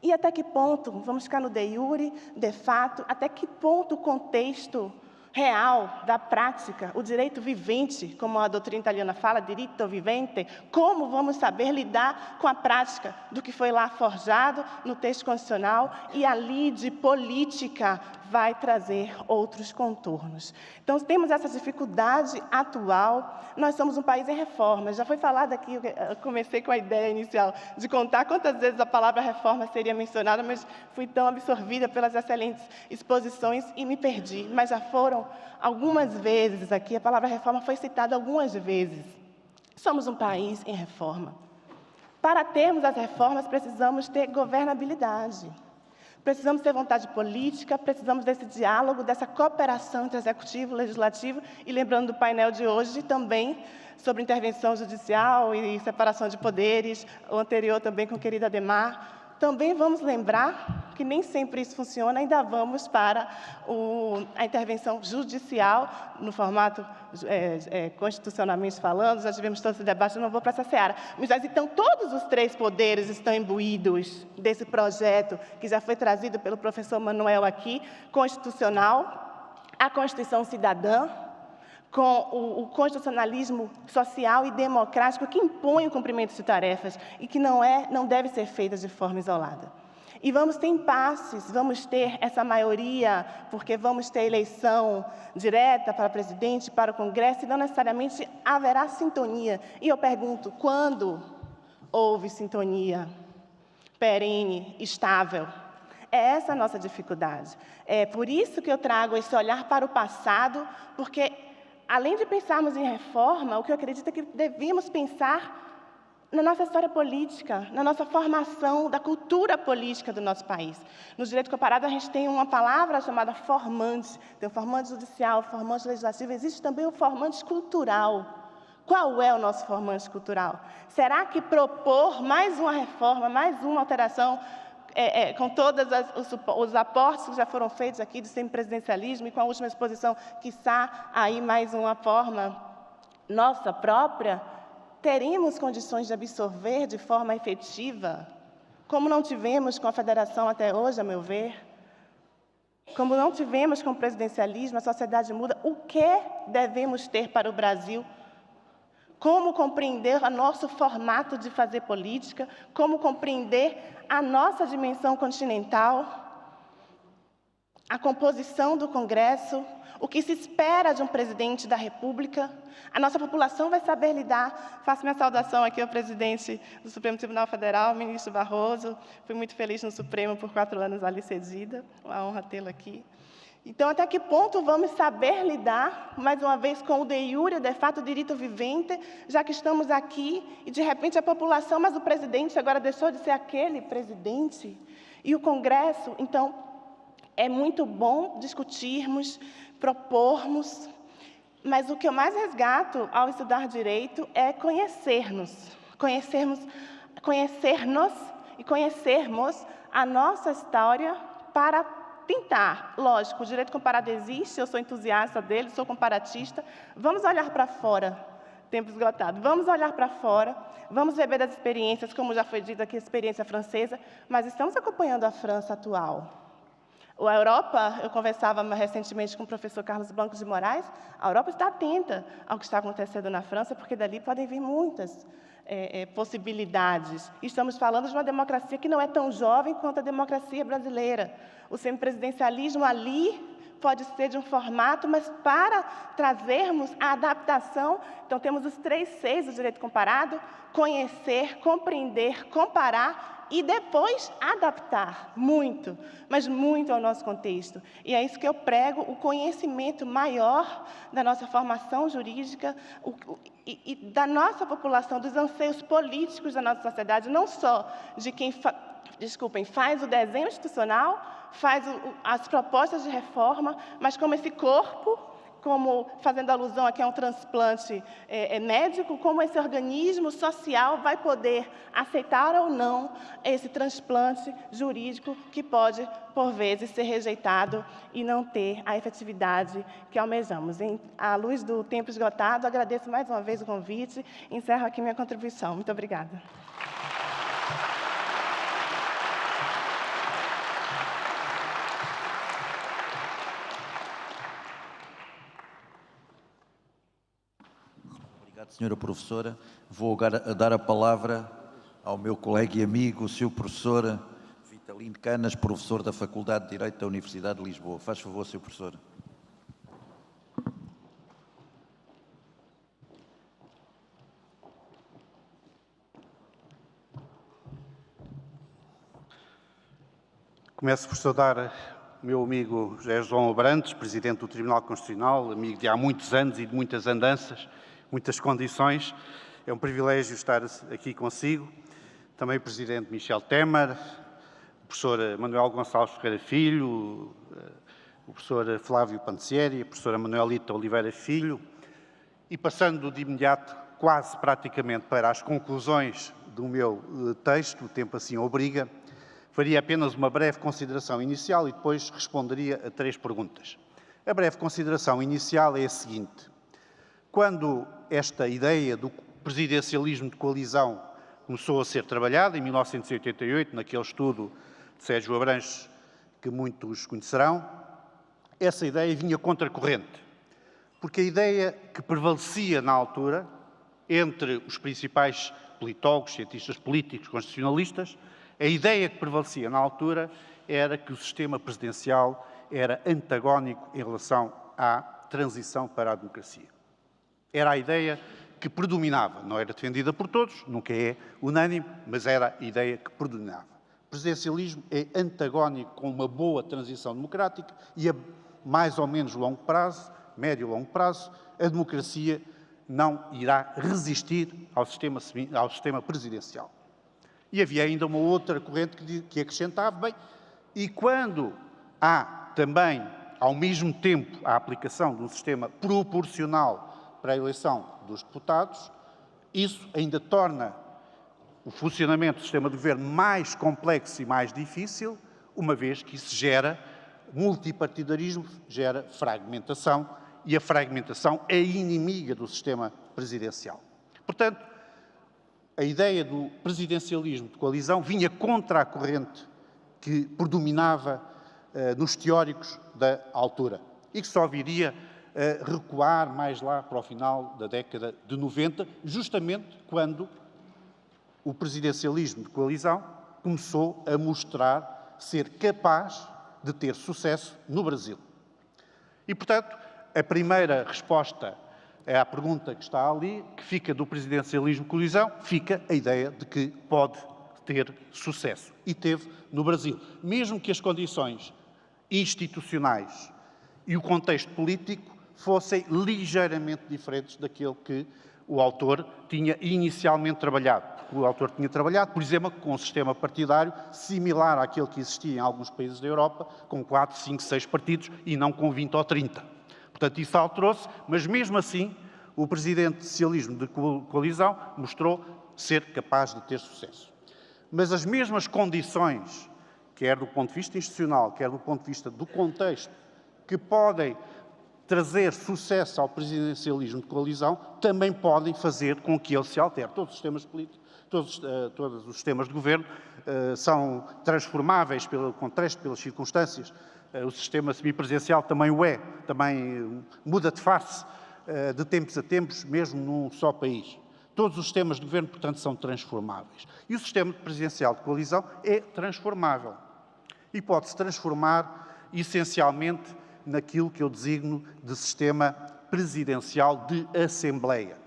E até que ponto, vamos ficar no de iure, de fato, até que ponto o contexto real da prática, o direito vivente, como a doutrina italiana fala, diritto vivente, como vamos saber lidar com a prática do que foi lá forjado no texto constitucional, e a lide política vai trazer outros contornos. Então, temos essa dificuldade atual. Nós somos um país em reforma. Já foi falado aqui, eu comecei com a ideia inicial de contar quantas vezes a palavra reforma seria mencionada, mas fui tão absorvida pelas excelentes exposições e me perdi. Mas já foram algumas vezes aqui, a palavra reforma foi citada algumas vezes. Somos um país em reforma. Para termos as reformas, precisamos ter governabilidade. Precisamos ter vontade política, precisamos desse diálogo, dessa cooperação entre executivo e legislativo, e lembrando do painel de hoje também sobre intervenção judicial e separação de poderes, o anterior também com a querida Ademar. Também vamos lembrar que nem sempre isso funciona, ainda vamos para a intervenção judicial, no formato constitucionalmente falando, já tivemos todo esse debate, eu não vou para essa seara. Mas então todos os três poderes estão imbuídos desse projeto que já foi trazido pelo professor Manuel aqui, constitucional, a Constituição Cidadã, com o constitucionalismo social e democrático que impõe o cumprimento de tarefas e que não deve ser feita de forma isolada. E vamos ter impasses, vamos ter essa maioria, porque vamos ter eleição direta para presidente, para o Congresso, e não necessariamente haverá sintonia. E eu pergunto, quando houve sintonia perene, estável? É essa a nossa dificuldade. É por isso que eu trago esse olhar para o passado, porque além de pensarmos em reforma, o que eu acredito é que devemos pensar na nossa história política, na nossa formação da cultura política do nosso país. No direito comparado, a gente tem uma palavra chamada formante. Tem o formante judicial, o formante legislativo, existe também o formante cultural. Qual é o nosso formante cultural? Será que propor mais uma reforma, mais uma alteração, com todos os aportes que já foram feitos aqui do semipresidencialismo e com a última exposição, quiçá aí mais uma forma nossa própria, teremos condições de absorver de forma efetiva, como não tivemos com a federação até hoje, a meu ver? Como não tivemos com o presidencialismo, a sociedade muda. O que devemos ter para o Brasil? Como compreender o nosso formato de fazer política? Como compreender a nossa dimensão continental? A composição do Congresso? O que se espera de um presidente da República? A nossa população vai saber lidar. Faço minha saudação aqui ao presidente do Supremo Tribunal Federal, ministro Barroso. Fui muito feliz no Supremo por 4 anos ali cedida. Uma honra tê-lo aqui. Então, até que ponto vamos saber lidar, mais uma vez, com o de iure, o de fato, o direito vivente, já que estamos aqui e, de repente, a população, mas o presidente agora deixou de ser aquele presidente? E o Congresso, então, é muito bom discutirmos, propormos, mas o que eu mais resgato ao estudar direito é conhecer-nos e conhecermos a nossa história para tentar. Lógico, o direito comparado existe, eu sou entusiasta dele, sou comparatista. Vamos olhar para fora, tempo esgotado. Vamos olhar para fora, vamos beber das experiências, como já foi dito aqui, a experiência francesa, mas estamos acompanhando a França atual. A Europa, eu conversava recentemente com o professor Carlos Blanco de Moraes, a Europa está atenta ao que está acontecendo na França, porque dali podem vir muitas possibilidades. Estamos falando de uma democracia que não é tão jovem quanto a democracia brasileira. O semipresidencialismo ali pode ser de um formato, mas para trazermos a adaptação, então temos os 3 Cs do direito comparado: conhecer, compreender, comparar e depois adaptar muito, mas muito ao nosso contexto. E é isso que eu prego, o conhecimento maior da nossa formação jurídica e da nossa população, dos anseios políticos da nossa sociedade, não só de quem faz o desenho institucional, faz as propostas de reforma, mas como esse corpo, como, fazendo alusão aqui a um transplante médico, como esse organismo social vai poder aceitar ou não esse transplante jurídico que pode, por vezes, ser rejeitado e não ter a efetividade que almejamos. À luz do tempo esgotado, agradeço mais uma vez o convite e encerro aqui minha contribuição. Muito obrigada. Senhora professora, vou agora dar a palavra ao meu colega e amigo, o Sr. professor Vitalino Canas, professor da Faculdade de Direito da Universidade de Lisboa. Faz favor, Sr. professor. Começo por saudar o meu amigo José João Abrantes, presidente do Tribunal Constitucional, amigo de há muitos anos e de muitas andanças, muitas condições. É um privilégio estar aqui consigo. Também o presidente Michel Temer, o professor Manuel Gonçalves Ferreira Filho, o professor Flávio Pantieri, a professora Manuelita Oliveira Filho. E passando de imediato, quase praticamente, para as conclusões do meu texto, o tempo assim obriga, faria apenas uma breve consideração inicial e depois responderia a 3 perguntas. A breve consideração inicial é a seguinte. Quando esta ideia do presidencialismo de coalizão começou a ser trabalhada, em 1988, naquele estudo de Sérgio Abranches, que muitos conhecerão, essa ideia vinha contracorrente, porque a ideia que prevalecia na altura, entre os principais politólogos, cientistas políticos, constitucionalistas, a ideia que prevalecia na altura era que o sistema presidencial era antagónico em relação à transição para a democracia. Era a ideia que predominava, não era defendida por todos, nunca é unânime, mas era a ideia que predominava. O presidencialismo é antagónico com uma boa transição democrática e a mais ou menos longo prazo, médio e longo prazo, a democracia não irá resistir ao sistema presidencial. E havia ainda uma outra corrente que acrescentava, bem, e quando há também, ao mesmo tempo, a aplicação de um sistema proporcional para a eleição dos deputados, isso ainda torna o funcionamento do sistema de governo mais complexo e mais difícil, uma vez que isso gera multipartidarismo, gera fragmentação, e a fragmentação é inimiga do sistema presidencial. Portanto, a ideia do presidencialismo de coalizão vinha contra a corrente que predominava nos teóricos da altura e que só viria a recuar mais lá para o final da década de 90, justamente quando o presidencialismo de coalizão começou a mostrar ser capaz de ter sucesso no Brasil. E, portanto, a primeira resposta à pergunta que está ali, que fica do presidencialismo de coalizão, fica a ideia de que pode ter sucesso. E teve no Brasil. Mesmo que as condições institucionais e o contexto político fossem ligeiramente diferentes daquele que o autor tinha inicialmente trabalhado. O autor tinha trabalhado, por exemplo, com um sistema partidário similar àquele que existia em alguns países da Europa, com 4, 5, 6 partidos e não com 20 ou 30. Portanto, isso alterou-se, mas mesmo assim o presidente socialismo de coalizão mostrou ser capaz de ter sucesso. Mas as mesmas condições, quer do ponto de vista institucional, quer do ponto de vista do contexto, que podem trazer sucesso ao presidencialismo de coalizão, também podem fazer com que ele se altere. Todos os sistemas políticos, todos os sistemas de governo são transformáveis pelo contexto, pelas circunstâncias. O sistema semipresidencial também o é, também muda de face de tempos a tempos, mesmo num só país. Todos os sistemas de governo, portanto, são transformáveis. E o sistema presidencial de coalizão é transformável. E pode-se transformar, essencialmente, naquilo que eu designo de sistema presidencial de Assembleia.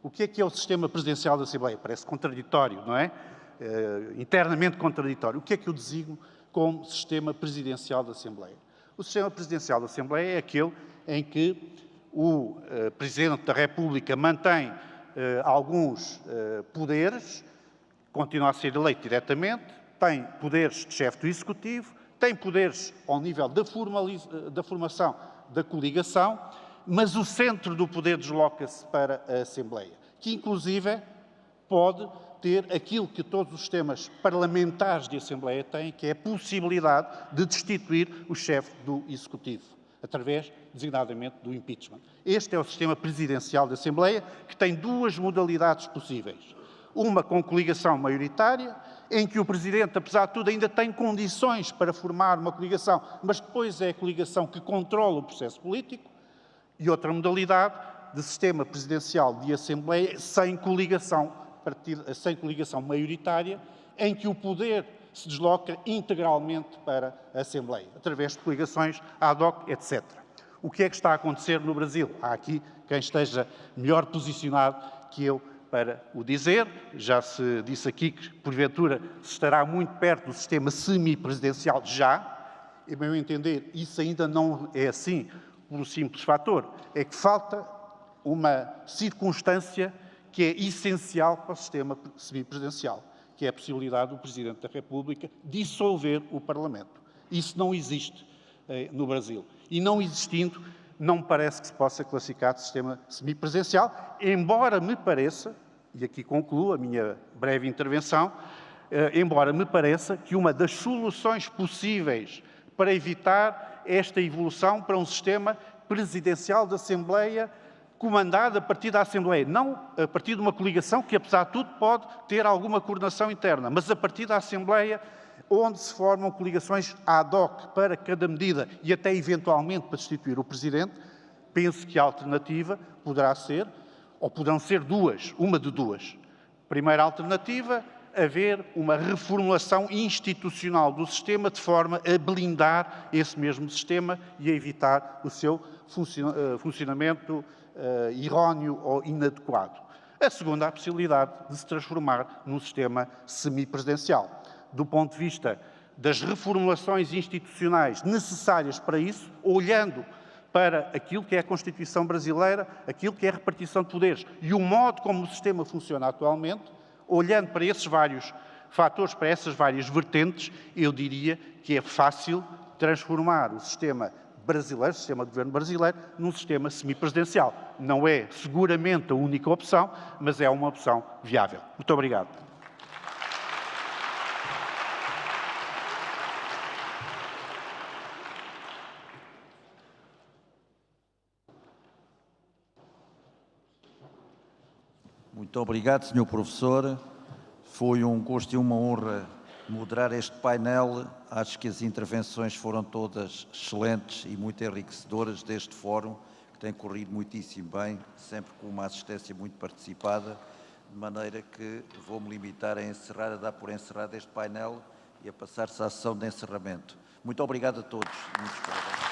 O que é o sistema presidencial de Assembleia? Parece contraditório, não é? Internamente contraditório. O que é que eu designo como sistema presidencial de Assembleia? O sistema presidencial de Assembleia é aquele em que o Presidente da República mantém alguns poderes, continua a ser eleito diretamente, tem poderes de chefe do Executivo, tem poderes ao nível da formação da coligação, mas o centro do poder desloca-se para a Assembleia, que inclusive pode ter aquilo que todos os sistemas parlamentares de Assembleia têm, que é a possibilidade de destituir o chefe do Executivo, através, designadamente, do impeachment. Este é o sistema presidencial da Assembleia, que tem duas modalidades possíveis. Uma com coligação maioritária, em que o Presidente, apesar de tudo, ainda tem condições para formar uma coligação, mas depois é a coligação que controla o processo político, e outra modalidade de sistema presidencial de Assembleia sem coligação maioritária, em que o poder se desloca integralmente para a Assembleia, através de coligações ad hoc, etc. O que é que está a acontecer no Brasil? Há aqui quem esteja melhor posicionado que eu para o dizer. Já se disse aqui que, porventura, se estará muito perto do sistema semipresidencial já. Em meu entender, isso ainda não é assim por um simples fator. É que falta uma circunstância que é essencial para o sistema semipresidencial, que é a possibilidade do Presidente da República dissolver o Parlamento. Isso não existe no Brasil. E não existindo, não me parece que se possa classificar de sistema semipresidencial, embora me pareça, e aqui concluo a minha breve intervenção, embora me pareça que uma das soluções possíveis para evitar esta evolução para um sistema presidencial de Assembleia comandado a partir da Assembleia, não a partir de uma coligação que, apesar de tudo, pode ter alguma coordenação interna, mas a partir da Assembleia, onde se formam coligações ad hoc para cada medida e até eventualmente para destituir o Presidente, penso que a alternativa poderá ser, ou poderão ser duas, uma de duas. Primeira alternativa, haver uma reformulação institucional do sistema de forma a blindar esse mesmo sistema e a evitar o seu funcionamento erróneo ou inadequado. A segunda, a possibilidade de se transformar num sistema semipresidencial. Do ponto de vista das reformulações institucionais necessárias para isso, olhando para aquilo que é a Constituição brasileira, aquilo que é a repartição de poderes e o modo como o sistema funciona atualmente, olhando para esses vários fatores, para essas várias vertentes, eu diria que é fácil transformar o sistema brasileiro, o sistema de governo brasileiro, num sistema semipresidencial. Não é seguramente a única opção, mas é uma opção viável. Muito obrigado. Muito obrigado, Sr. Professor. Foi um gosto e uma honra moderar este painel. Acho que as intervenções foram todas excelentes e muito enriquecedoras deste fórum, que tem corrido muitíssimo bem, sempre com uma assistência muito participada, de maneira que vou-me limitar a encerrar, a dar por encerrado este painel e a passar-se à sessão de encerramento. Muito obrigado a todos. Muitos parabéns.